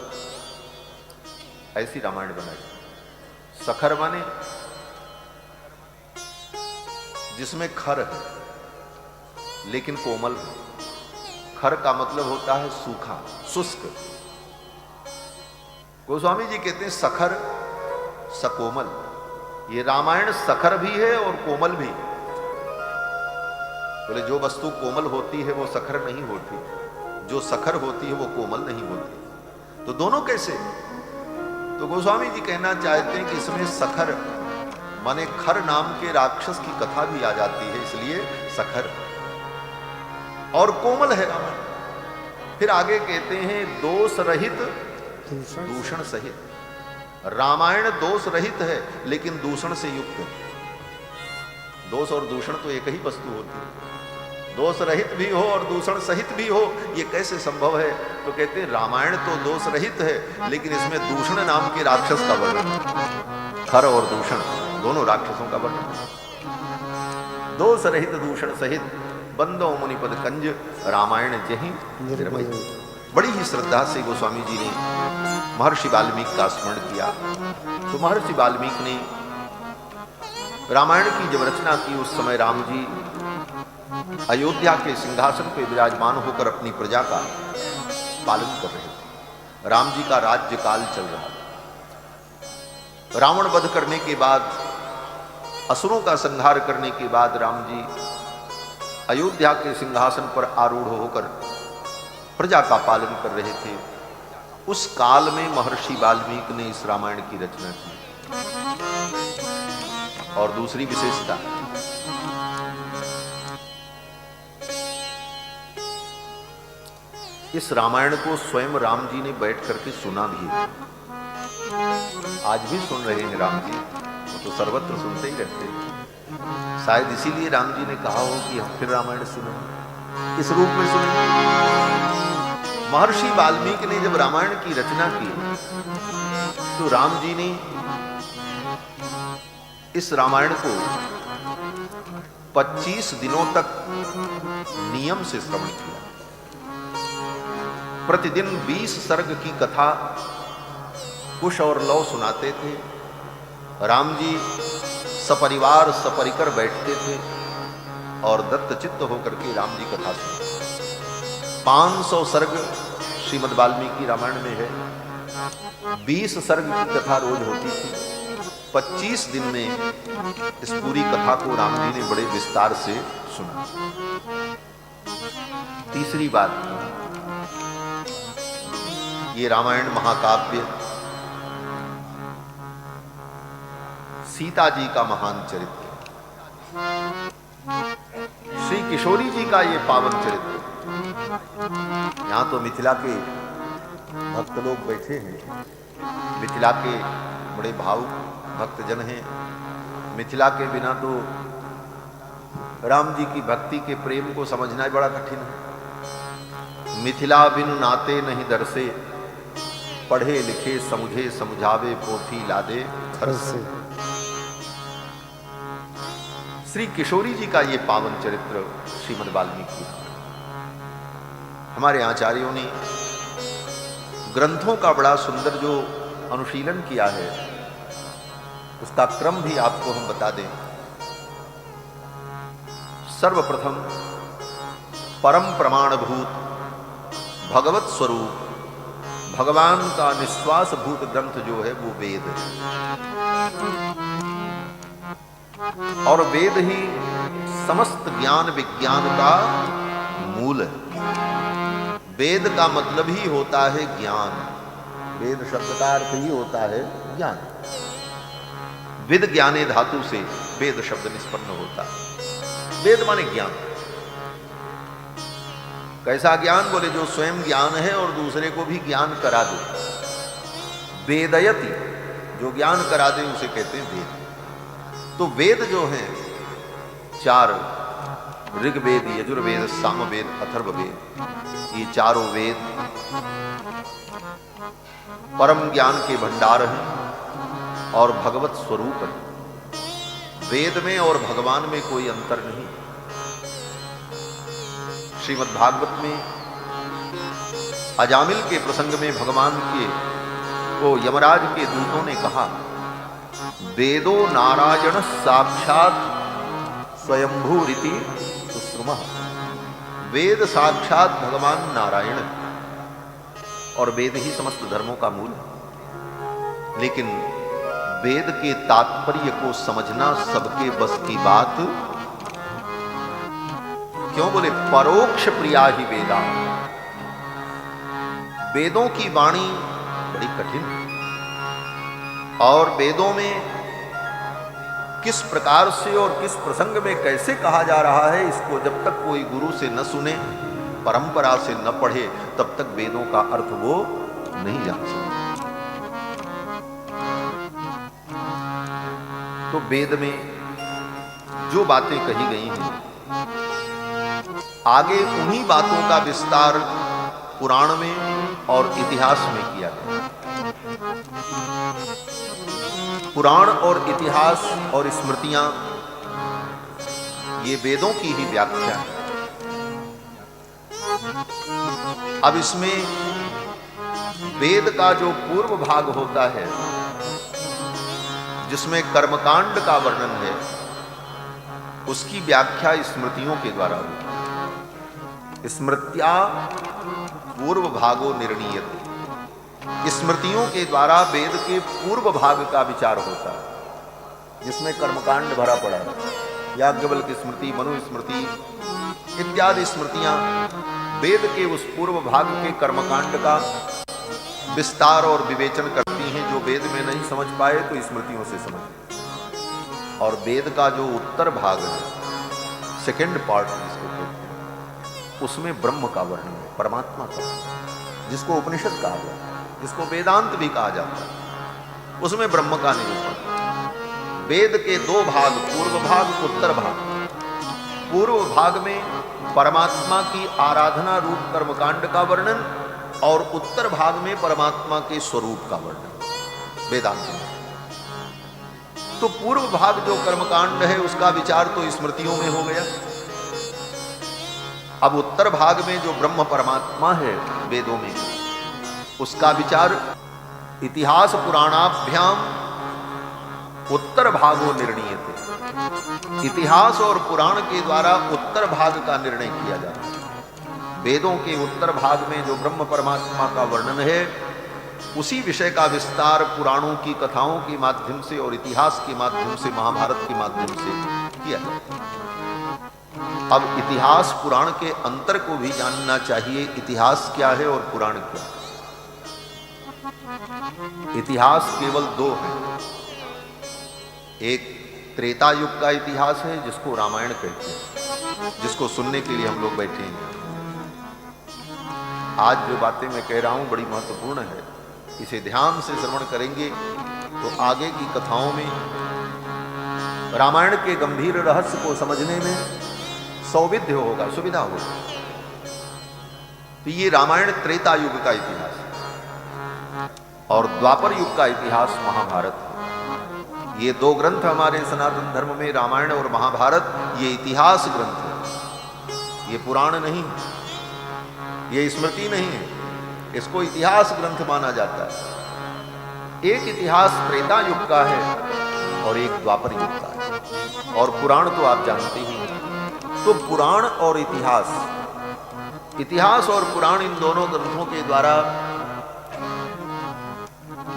ऐसी रामायण बनाई। सखर माने जिसमें खर है लेकिन कोमल है। खर का मतलब होता है सूखा, शुष्क। गोस्वामी जी कहते हैं सखर सकोमल। ये रामायण सखर भी है और कोमल भी। बोले जो वस्तु कोमल होती है वो सखर नहीं होती, जो सखर होती है वो कोमल नहीं होती। तो दोनों कैसे? तो गोस्वामी जी कहना चाहते हैं कि इसमें सखर माने खर नाम के राक्षस की कथा भी आ जाती है, इसलिए सखर। और कोमल है रामायण। फिर आगे कहते हैं दोष रहित दूषण सहित। रामायण दोष रहित है लेकिन दूषण से युक्त है। दोष और दूषण तो एक ही वस्तु होती है। दोष रहित भी हो और दूषण सहित भी हो, ये कैसे संभव है? तो कहते हैं रामायण तो दोष रहित है लेकिन इसमें दूषण नाम के राक्षस का वर्णन। खर और दूषण दोनों राक्षसों का वर्णन। दोष रहित दूषण सहित बंदो मुनिपद कंज रामायण जहि निर्भय। बड़ी ही श्रद्धा से गोस्वामी जी ने महर्षि वाल्मीकि का स्मरण किया। तो महर्षि वाल्मीकि ने रामायण की जब रचना की उस समय राम जी अयोध्या के सिंहासन पर विराजमान होकर अपनी प्रजा का पालन कर रहे थे। राम जी का राज्य काल चल रहा था। रावण वध करने के बाद, असुरों का संहार करने के बाद राम जी अयोध्या के सिंहासन पर आरूढ़ होकर प्रजा का पालन कर रहे थे। उस काल में महर्षि वाल्मीकि ने इस रामायण की रचना की। और दूसरी विशेषता, इस रामायण को स्वयं राम जी ने बैठ करके सुना भी है। आज भी सुन रहे हैं राम जी, वो तो सर्वत्र सुनते ही रहते हैं। शायद इसीलिए राम जी ने कहा हो कि हम फिर रामायण सुनेंगे, इस रूप में सुनेंगे। महर्षि वाल्मीकि ने जब रामायण की रचना की तो राम जी ने इस रामायण को 25 दिनों तक नियम से श्रवण किया। प्रतिदिन 20 सर्ग की कथा कुश और लव सुनाते थे। राम जी सपरिवार सपरिकर बैठते थे और दत्तचित्त होकर के राम जी कथा सुनते। 500 सर्ग श्रीमद् वाल्मीकि रामायण में है। 20 सर्ग की कथा रोज होती थी। 25 दिन में इस पूरी कथा को राम जी ने बड़े विस्तार से सुना। तीसरी बात, ये रामायण महाकाव्य सीता जी का महान चरित्र, श्री किशोरी जी का ये पावन चरित्र। यहां तो मिथिला के भक्त लोग बैठे हैं। मिथिला के बड़े भावुक भक्तजन हैं। मिथिला के बिना तो राम जी की भक्ति के प्रेम को समझना बड़ा कठिन है। मिथिला बिनु नाते नहीं दरसे, पढ़े लिखे समझे समझावे पोथी लादे घर से। श्री किशोरी जी का ये पावन चरित्र श्रीमद् वाल्मीकि। हमारे आचार्यों ने ग्रंथों का बड़ा सुंदर जो अनुशीलन किया है उसका क्रम भी आपको हम बता दें। सर्वप्रथम परम प्रमाणभूत भगवत स्वरूप भगवान का निश्वास भूत ग्रंथ जो है वो वेद है, और वेद ही समस्त ज्ञान विज्ञान का मूल है। वेद का मतलब ही होता है ज्ञान, वेद शब्द का अर्थ ही होता है ज्ञान। विद ज्ञाने धातु से वेद शब्द निष्पन्न होता है। वेद माने ज्ञान। कैसा ज्ञान? बोले जो स्वयं ज्ञान है और दूसरे को भी ज्ञान करा दे। वेदयति, जो ज्ञान करा दे उसे कहते हैं वेद। तो वेद जो है चार, ऋग्वेद, यजुर्वेद, सामवेद, अथर्ववेद, ये चारों वेद परम ज्ञान के भंडार हैं और भगवत स्वरूप है। वेद में और भगवान में कोई अंतर नहीं। श्रीमद् भागवत में अजामिल के प्रसंग में भगवान के को यमराज के दूतों ने कहा, वेदो नारायण साक्षात स्वयंभूरिति सुश्रुमः। वेद साक्षात भगवान नारायण और वेद ही समस्त धर्मों का मूल है। लेकिन वेद के तात्पर्य को समझना सबके बस की बात क्यों? बोले परोक्ष प्रिया ही वेदा। वेदों की वाणी बड़ी कठिन और वेदों में किस प्रकार से और किस प्रसंग में कैसे कहा जा रहा है, इसको जब तक कोई गुरु से न सुने, परंपरा से न पढ़े, तब तक वेदों का अर्थ वो नहीं जान सकते। तो वेद में जो बातें कही गई हैं, आगे उन्हीं बातों का विस्तार पुराण में और इतिहास में किया गया। पुराण और इतिहास और स्मृतियां ये वेदों की ही व्याख्या है। अब इसमें वेद का जो पूर्व भाग होता है, जिसमें कर्मकांड का वर्णन है, उसकी व्याख्या स्मृतियों के द्वारा होती है। स्मृत्या पूर्व भागो निर्णीयते। स्मृतियों के द्वारा वेद के पूर्व भाग का विचार होता है, जिसमें कर्मकांड भरा पड़ा है। याज्ञवल्क्य स्मृति, मनु स्मृति इत्यादि स्मृतियां वेद के उस पूर्व भाग के कर्मकांड का विस्तार और विवेचन करती हैं। जो वेद में नहीं समझ पाए तो स्मृतियों से समझ। और वेद का जो उत्तर भाग है, सेकेंड पार्ट जिसको कहते हैं, उसमें ब्रह्म का वर्णन है, परमात्मा का, जिसको उपनिषद कहा जाता है, जिसको वेदांत भी कहा जाता है, उसमें ब्रह्म का निरूपण। वेद के दो भाग, पूर्व भाग, उत्तर भाग। पूर्व भाग में परमात्मा की आराधना रूप कर्मकांड का वर्णन और उत्तर भाग में परमात्मा के स्वरूप का वर्णन वेदांत में। तो पूर्व भाग जो कर्मकांड है उसका विचार तो स्मृतियों में हो गया। अब उत्तर भाग में जो ब्रह्म परमात्मा है वेदों में, उसका विचार इतिहास पुराणाभ्याम उत्तर भागो निर्णीयते। इतिहास और पुराण के द्वारा उत्तर भाग का निर्णय किया जाता है। वेदों के उत्तर भाग में जो ब्रह्म परमात्मा का वर्णन है, उसी विषय का विस्तार पुराणों की कथाओं के माध्यम से और इतिहास के माध्यम से, महाभारत के माध्यम से किया जाता है। अब इतिहास पुराण के अंतर को भी जानना चाहिए। इतिहास क्या है और पुराण क्या है? इतिहास केवल दो है। एक त्रेता युग का इतिहास है, जिसको रामायण कहते हैं, जिसको सुनने के लिए हम लोग बैठे हैं। आज जो बातें मैं कह रहा हूं बड़ी महत्वपूर्ण है। इसे ध्यान से श्रवण करेंगे तो आगे की कथाओं में रामायण के गंभीर रहस्य को समझने में सौविध्य होगा, सुविधा होगा। तो ये रामायण त्रेता युग का इतिहास है और द्वापर युग का इतिहास महाभारत है। ये दो ग्रंथ हमारे सनातन धर्म में, रामायण और महाभारत, ये इतिहास ग्रंथ है। ये पुराण नहीं, ये स्मृति नहीं है, इसको इतिहास ग्रंथ माना जाता है। एक इतिहास त्रेता युग का है और एक द्वापर युग का है। और पुराण तो आप जानते ही हैं। तो पुराण और इतिहास और पुराण, इन दोनों ग्रंथों के द्वारा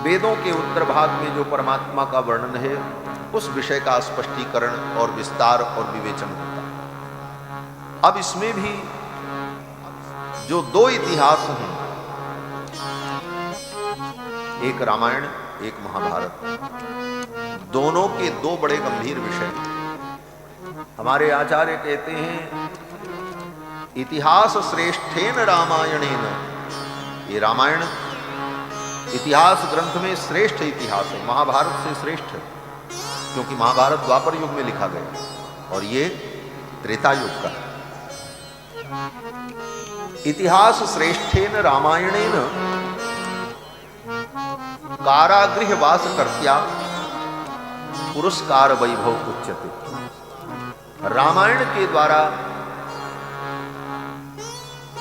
वेदों के उत्तर भाग में जो परमात्मा का वर्णन है, उस विषय का स्पष्टीकरण और विस्तार और विवेचन होता है। अब इसमें भी जो दो इतिहास हैं, एक रामायण एक महाभारत, दोनों के दो बड़े गंभीर विषय हैं। हमारे आचार्य कहते हैं इतिहास श्रेष्ठेन रामायणेन, ये रामायण इतिहास ग्रंथ में श्रेष्ठ इतिहास है, महाभारत से श्रेष्ठ है, क्योंकि महाभारत द्वापर युग में लिखा गया और ये त्रेता युग का है। इतिहास श्रेष्ठेन रामायणेन कारागृह वास कर्त्या पुरस्कार वैभव उच्यते। रामायण के द्वारा,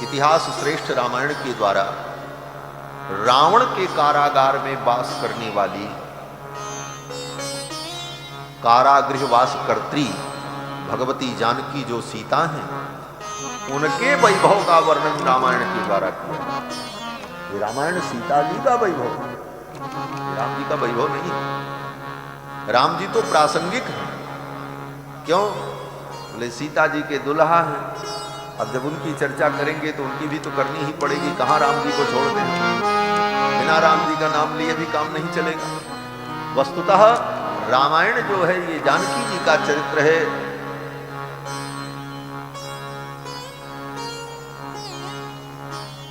इतिहास श्रेष्ठ रामायण के द्वारा रावण के कारागार में वास करने वाली कारागृह वास कर्त्री भगवती जानकी जो सीता हैं, उनके वैभव का वर्णन रामायण के द्वारा किया। ये रामायण सीता जी का वैभव है, राम जी का वैभव नहीं। राम जी तो प्रासंगिक है, क्यों? बोले सीता जी के दुल्हा हैं। अब जब उनकी चर्चा करेंगे तो उनकी भी तो करनी ही पड़ेगी। कहाँ राम जी को छोड़ दें? बिना राम जी का नाम लिए भी काम नहीं चलेगा। वस्तुतः रामायण जो है ये जानकी जी का चरित्र है।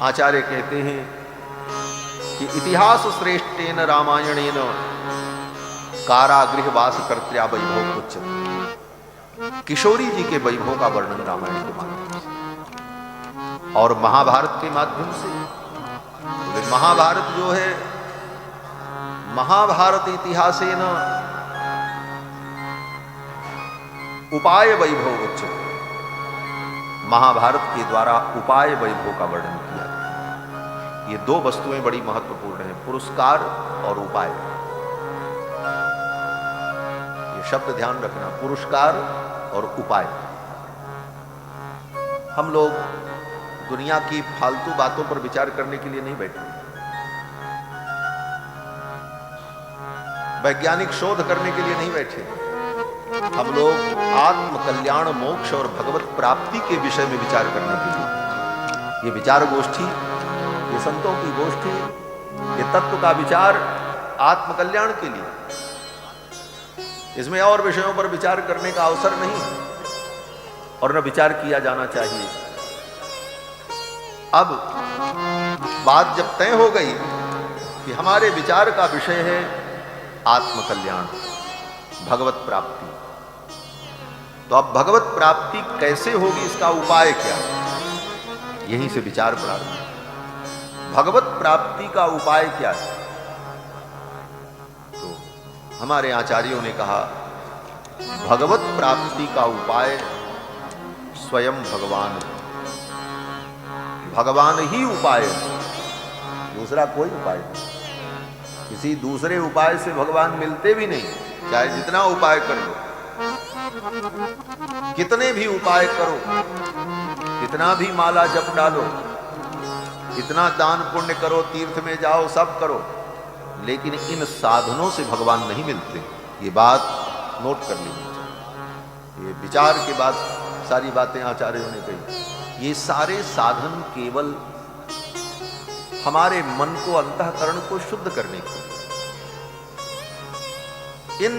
आचार्य कहते हैं कि इतिहास श्रेष्ठेन रामायणेन कारागृह वास कर्त्या वैभव उच्यते। किशोरी जी के वैभव का वर्णन रामायण के माध्यम से और महाभारत के माध्यम से। महाभारत जो है, महाभारत इतिहासेन उपाय वैभव उच्चते। महाभारत के द्वारा उपाय वैभव का वर्णन किया। ये दो वस्तुएं बड़ी महत्वपूर्ण हैं, पुरस्कार और उपाय। ये शब्द ध्यान रखना, पुरस्कार और उपाय। हम लोग दुनिया की फालतू बातों पर विचार करने के लिए नहीं बैठे, वैज्ञानिक शोध करने के लिए नहीं बैठे। हम लोग आत्म कल्याण, मोक्ष और भगवत प्राप्ति के विषय में विचार करने के लिए। ये विचार गोष्ठी, ये संतों की गोष्ठी, ये तत्व का विचार आत्म कल्याण के लिए। इसमें और विषयों पर विचार करने का अवसर नहीं और न विचार किया जाना चाहिए। अब बात जब तय हो गई कि हमारे विचार का विषय है आत्म कल्याण, भगवत प्राप्ति, तो अब भगवत प्राप्ति कैसे होगी, इसका उपाय क्या है? यहीं से विचार प्रारंभ। भगवत प्राप्ति का उपाय क्या है? तो हमारे आचार्यों ने कहा भगवत प्राप्ति का उपाय स्वयं भगवान है। भगवान ही उपाय है, दूसरा कोई उपाय नहीं। किसी दूसरे उपाय से भगवान मिलते भी नहीं, चाहे जितना उपाय कर लो, कितने भी उपाय करो, कितना भी माला जप डालो, कितना दान पुण्य करो, तीर्थ में जाओ, सब करो, लेकिन इन साधनों से भगवान नहीं मिलते। ये बात नोट कर लीजिए। ये विचार के बाद सारी बातें आचार्यों ने कही। ये सारे साधन केवल हमारे मन को, अंतःकरण को शुद्ध करने के। इन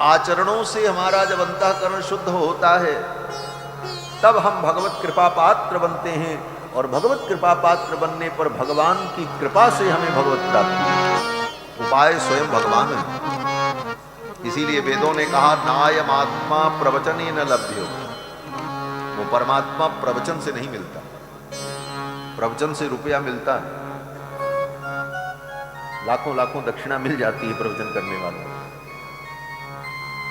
आचरणों से हमारा जब अंतःकरण शुद्ध होता है, तब हम भगवत कृपा पात्र बनते हैं और भगवत कृपा पात्र बनने पर भगवान की कृपा से हमें भगवत प्राप्ति। उपाय स्वयं भगवान है। इसीलिए वेदों ने कहा नायमात्मा प्रवचने न लभ्यो। वो परमात्मा प्रवचन से नहीं मिलता। प्रवचन से रुपया मिलता है, लाखों लाखों दक्षिणा मिल जाती है प्रवचन करने वालों को।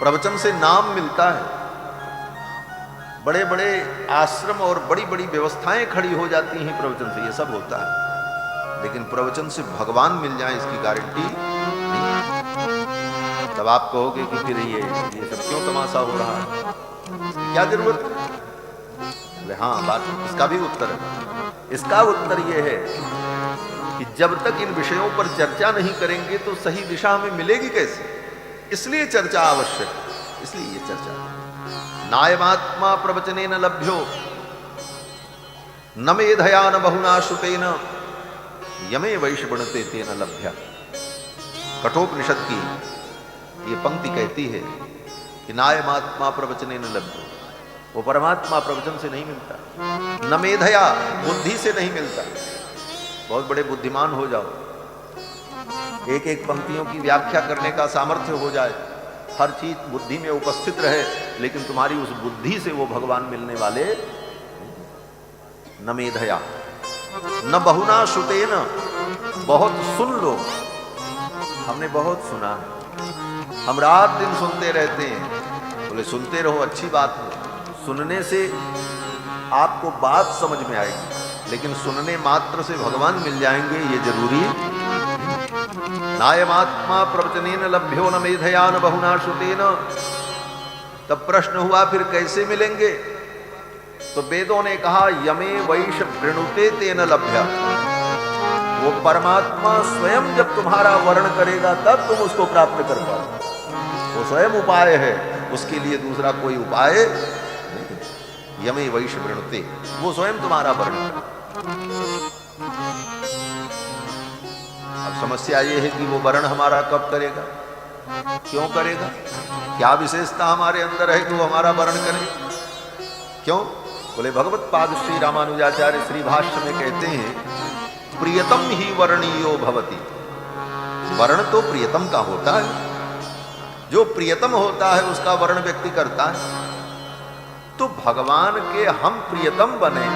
प्रवचन से नाम मिलता है, बड़े बड़े आश्रम और बड़ी बड़ी व्यवस्थाएं खड़ी हो जाती हैं प्रवचन से, ये सब होता है। लेकिन प्रवचन से भगवान मिल जाए इसकी गारंटी नहीं। तब आप कहोगे कि फिर ये सब क्यों तमाशा हो रहा है, क्या जरूरत है? बोले हाँ, बात इसका भी उत्तर है। इसका उत्तर ये है कि जब तक इन विषयों पर चर्चा नहीं करेंगे तो सही दिशा हमें मिलेगी कैसे? इसलिए चर्चा आवश्यक है, इसलिए ये चर्चा। नायमात्मा प्रवचने न लभ्यो न मेधया न बहुना श्रुतेन यमे वैश्वणते तेन लभ्या। कठोपनिषद की ये पंक्ति कहती है कि नायमात्मा प्रवचने न लभ्यो, वो परमात्मा प्रवचन से नहीं मिलता, न मेधया बुद्धि से नहीं मिलता। बहुत बड़े बुद्धिमान हो जाओ, एक एक पंक्तियों की व्याख्या करने का सामर्थ्य हो जाए, हर चीज बुद्धि में उपस्थित रहे, लेकिन तुम्हारी उस बुद्धि से वो भगवान मिलने वाले न मेधया न बहुना श्रुतेन, बहुत सुन लो। हमने बहुत सुना है, हम रात दिन सुनते रहते हैं। बोले सुनते रहो, अच्छी बात है, सुनने से आपको बात समझ में आएगी, लेकिन सुनने मात्र से भगवान मिल जाएंगे ये जरूरी? नायमात्मा प्रवचनेन लभ्यो न मेधया न बहुना श्रुतेन। तब प्रश्न हुआ फिर कैसे मिलेंगे? तो वेदों ने कहा यमे वैश वृणुते तेन लभ्या। वो परमात्मा स्वयं जब तुम्हारा वर्ण करेगा तब तुम उसको प्राप्त कर पाओ। वो स्वयं उपाय है, उसके लिए दूसरा कोई उपाय नहीं। यमे वैश वृणुते, वो स्वयं तुम्हारा वर्ण करे। अब समस्या ये है कि वो वर्ण हमारा कब करेगा, क्यों करेगा, क्या विशेषता हमारे अंदर है कि वो हमारा वर्ण करे? क्यों? बोले भगवत पाद श्री रामानुजाचार्य श्री भाष्य में कहते हैं प्रियतम ही वर्णीयो भवति। वर्ण तो प्रियतम का होता है, जो प्रियतम होता है उसका वर्ण व्यक्ति करता है। तो भगवान के हम प्रियतम बने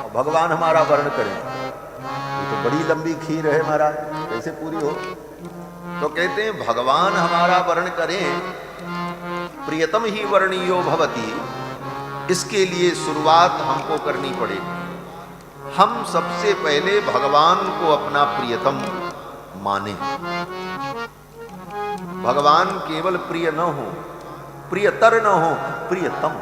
और भगवान हमारा वर्ण करें, ये तो बड़ी लंबी खीर है महाराज, कैसे पूरी हो? तो कहते हैं भगवान हमारा वर्ण करें, प्रियतम ही वर्णीयो भवति। इसके लिए शुरुआत हमको करनी पड़ेगी। हम सबसे पहले भगवान को अपना प्रियतम माने। भगवान केवल प्रिय न हो, प्रियतर न हो, प्रियतम।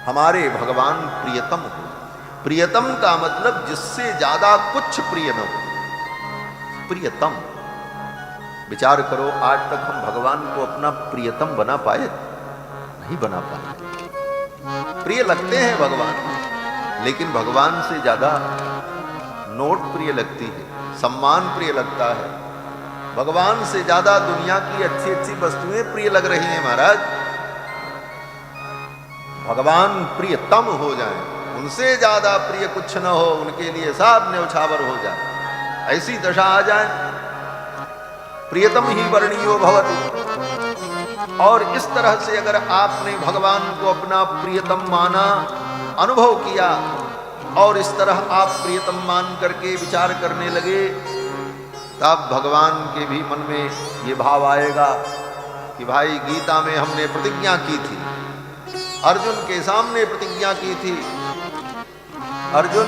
हमारे भगवान प्रियतम हो। प्रियतम का मतलब जिससे ज्यादा कुछ प्रिय न हो, प्रियतम। विचार करो, आज तक हम भगवान को अपना प्रियतम बना पाए? नहीं बना पाए। प्रिय लगते हैं भगवान, लेकिन भगवान से ज्यादा नोट प्रिय लगती है, सम्मान प्रिय लगता है। भगवान से ज्यादा दुनिया की अच्छी अच्छी वस्तुएं प्रिय लग रही हैं महाराज। भगवान प्रियतम हो जाए, उनसे ज्यादा प्रिय कुछ न हो, उनके लिए सब न्यौछावर हो जाए, ऐसी दशा आ जाए। प्रियतम ही वर्णीयो भवति। और इस तरह से अगर आपने भगवान को अपना प्रियतम माना, अनुभव किया, और इस तरह आप प्रियतम मान करके विचार करने लगे, तब भगवान के भी मन में ये भाव आएगा कि भाई गीता में हमने प्रतिज्ञा की थी, अर्जुन के सामने प्रतिज्ञा की थी, अर्जुन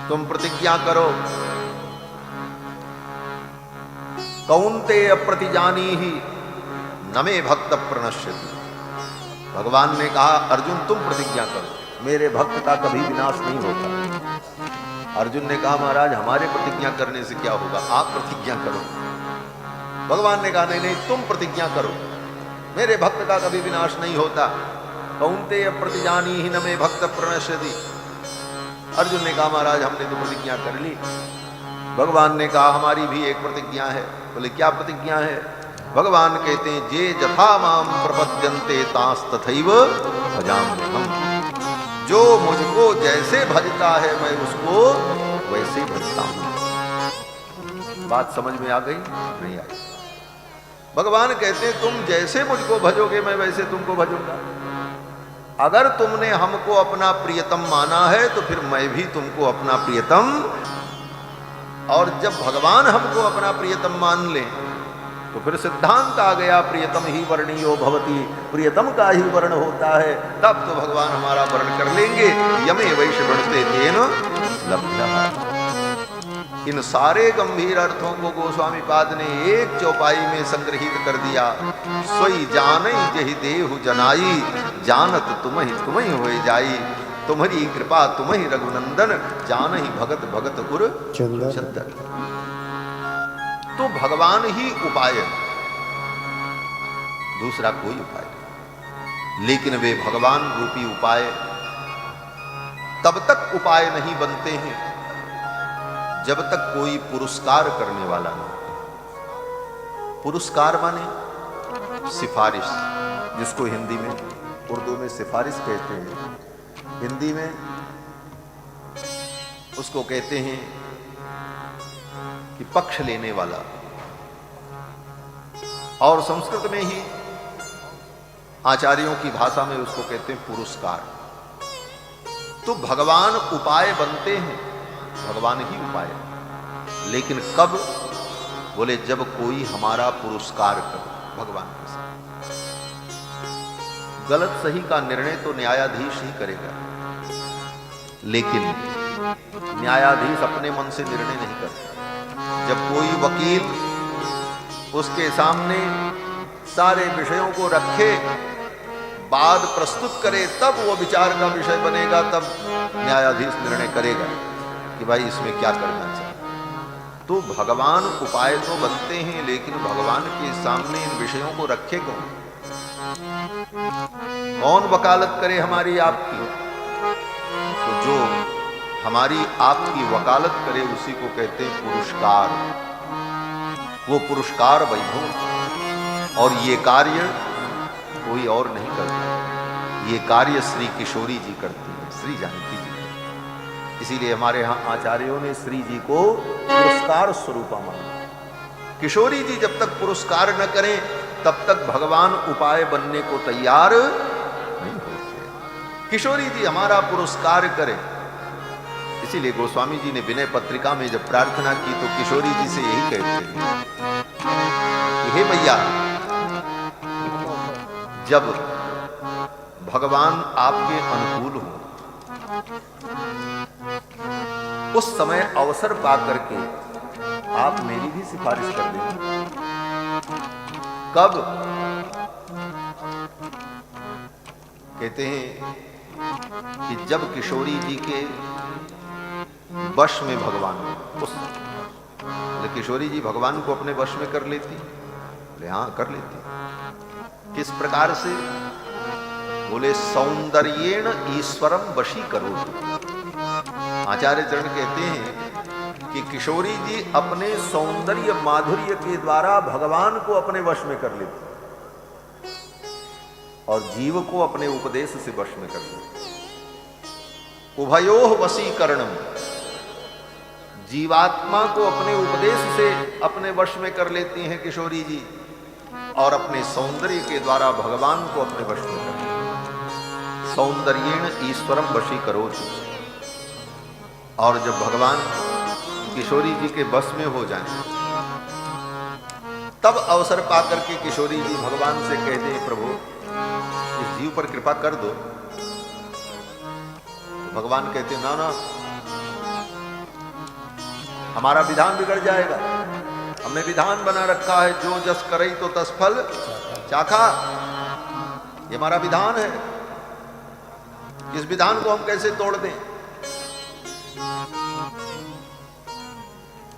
तुम प्रतिज्ञा करो, कौन्तेय प्रतिजानीहि न मे भक्त प्रणश्यति। भगवान ने कहा अर्जुन तुम प्रतिज्ञा करो, मेरे भक्त का कभी विनाश नहीं होता। अर्जुन ने कहा महाराज हमारे प्रतिज्ञा करने से क्या होगा, आप प्रतिज्ञा करो। भगवान ने कहा नहीं नहीं तुम प्रतिज्ञा करो, मेरे भक्त का कभी विनाश नहीं होता। कौन्तेय प्रतिजानीहि न मे भक्त प्रणश्यति। अर्जुन ने कहा महाराज हमने तो प्रतिज्ञा कर ली। भगवान ने कहा हमारी भी एक प्रतिज्ञा है। बोले क्या प्रतिज्ञा है? भगवान कहते हैं जे जथा माम प्रपद्यन्ते तांस तथैव भजाम्यहम्। जो मुझको जैसे भजता है मैं उसको वैसे भजता हूं। बात समझ में आ गई? नहीं आई। भगवान कहते हैं तुम जैसे मुझको भजोगे मैं वैसे तुमको भजूंगा। अगर तुमने हमको अपना प्रियतम माना है तो फिर मैं भी तुमको अपना प्रियतम, और जब भगवान हमको अपना प्रियतम मान ले तो फिर सिद्धांत आ गया प्रियतम ही वर्णीयो भवति, प्रियतम का ही वर्ण होता है, तब तो भगवान हमारा वर्ण कर लेंगे। यमे वैश्य वृणुते तेन लभ्यः। इन सारे गंभीर अर्थों को गोस्वामी पाद ने एक चौपाई में संग्रहित कर दिया। सोई जानई जहि देहु जनाई, जानत तुम्हि होय जाई। तुम्हारी कृपा तुम्हि रघुनंदन, जानहि भगत भगत उर चंदन। तो भगवान ही उपाय है, दूसरा कोई उपाय नहीं। लेकिन वे भगवान रूपी उपाय तब तक उपाय नहीं बनते हैं जब तक कोई पुरस्कार करने वाला नहीं। पुरस्कार माने सिफारिश, जिसको हिंदी में, उर्दू में सिफारिश कहते हैं, हिंदी में उसको कहते हैं कि पक्ष लेने वाला, और संस्कृत में ही आचार्यों की भाषा में उसको कहते हैं पुरस्कार। तो भगवान उपाय बनते हैं, भगवान ही उपाय है। लेकिन कब? बोले जब कोई हमारा पुरस्कार करे भगवान के साथ। गलत सही का निर्णय तो न्यायाधीश ही करेगा, लेकिन न्यायाधीश अपने मन से निर्णय नहीं करता। जब कोई वकील उसके सामने सारे विषयों को रखे, बाद प्रस्तुत करे, तब वो विचार का विषय बनेगा, तब न्यायाधीश निर्णय करेगा कि भाई इसमें क्या करना चाहिए। तो भगवान उपाय तो बनते हैं, लेकिन भगवान के सामने इन विषयों को रखे कौन? कौन वकालत करे हमारी आपकी? तो जो हमारी आपकी वकालत करे उसी को कहते हैं पुरस्कार। वो पुरस्कार वैभव, और ये कार्य कोई और नहीं करता। ये कार्य श्री किशोरी जी करती है, श्री जानकी जी। इसीलिए हमारे यहाँ आचार्यों ने श्री जी को पुरस्कार स्वरूपा माना। किशोरी जी जब तक पुरस्कार न करें तब तक भगवान उपाय बनने को तैयार नहीं होते। किशोरी जी हमारा पुरस्कार करें। इसीलिए गोस्वामी जी ने विनय पत्रिका में जब प्रार्थना की तो किशोरी जी से यही कहते हैं कि हे भैया, जब भगवान आपके अनुकूल हो उस समय अवसर पा करके आप मेरी भी सिफारिश कर दें। कब? कहते हैं कि जब किशोरी जी के वश में भगवान हो, उस समय किशोरी जी भगवान को अपने वश में कर लेती। बोले हाँ, कर लेती। किस प्रकार से? बोले सौंदर्येण ईश्वरम वशी करो। आचार्य चरण कहते हैं कि किशोरी जी अपने सौंदर्य माधुर्य के द्वारा भगवान को अपने वश में कर लेती और जीव को अपने उपदेश से वश में कर लेती। उभयोः वशीकरणम, जीवात्मा को अपने उपदेश से अपने वश में कर लेती हैं किशोरी जी, और अपने सौंदर्य के द्वारा भगवान को अपने वश में कर लेती। सौंदर्येण ईश्वरम वशी करो। और जब भगवान किशोरी जी के बस में हो जाएं, तब अवसर पाकर के किशोरी जी भगवान से कहते हैं प्रभु इस जीव पर कृपा कर दो। तो भगवान कहते ना ना, हमारा विधान बिगड़ जाएगा। हमने विधान बना रखा है, जो जस करई तो तस फल चाखा। ये हमारा विधान है, इस विधान को हम कैसे तोड़ दें?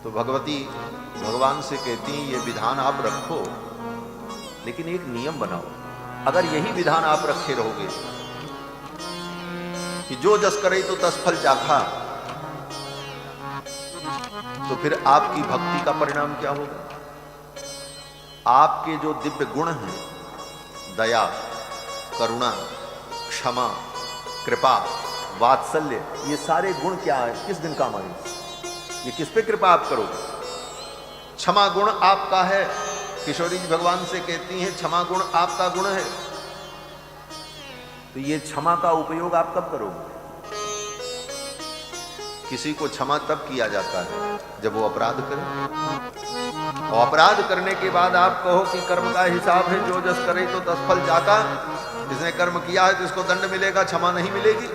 तो भगवती भगवान से कहती हैं ये विधान आप रखो, लेकिन एक नियम बनाओ। अगर यही विधान आप रखे रहोगे कि जो जस करे तो तस फल चाखा, तो फिर आपकी भक्ति का परिणाम क्या होगा? आपके जो दिव्य गुण हैं, दया, करुणा, क्षमा, कृपा, वात्सल्य, ये सारे गुण क्या है? किस दिन काम आएंगे? ये किस पे कृपा आप करोगे? क्षमा गुण आपका है। किशोरी जी भगवान से कहती हैं क्षमा गुण आपका गुण है, तो ये क्षमा का उपयोग आप कब करोगे? किसी को क्षमा तब किया जाता है जब वो अपराध करे, और अपराध करने के बाद आप कहो कि कर्म का हिसाब है, जो जस करे तो तस फल चाका। इसने कर्म किया है तो इसको दंड मिलेगा, क्षमा नहीं मिलेगी।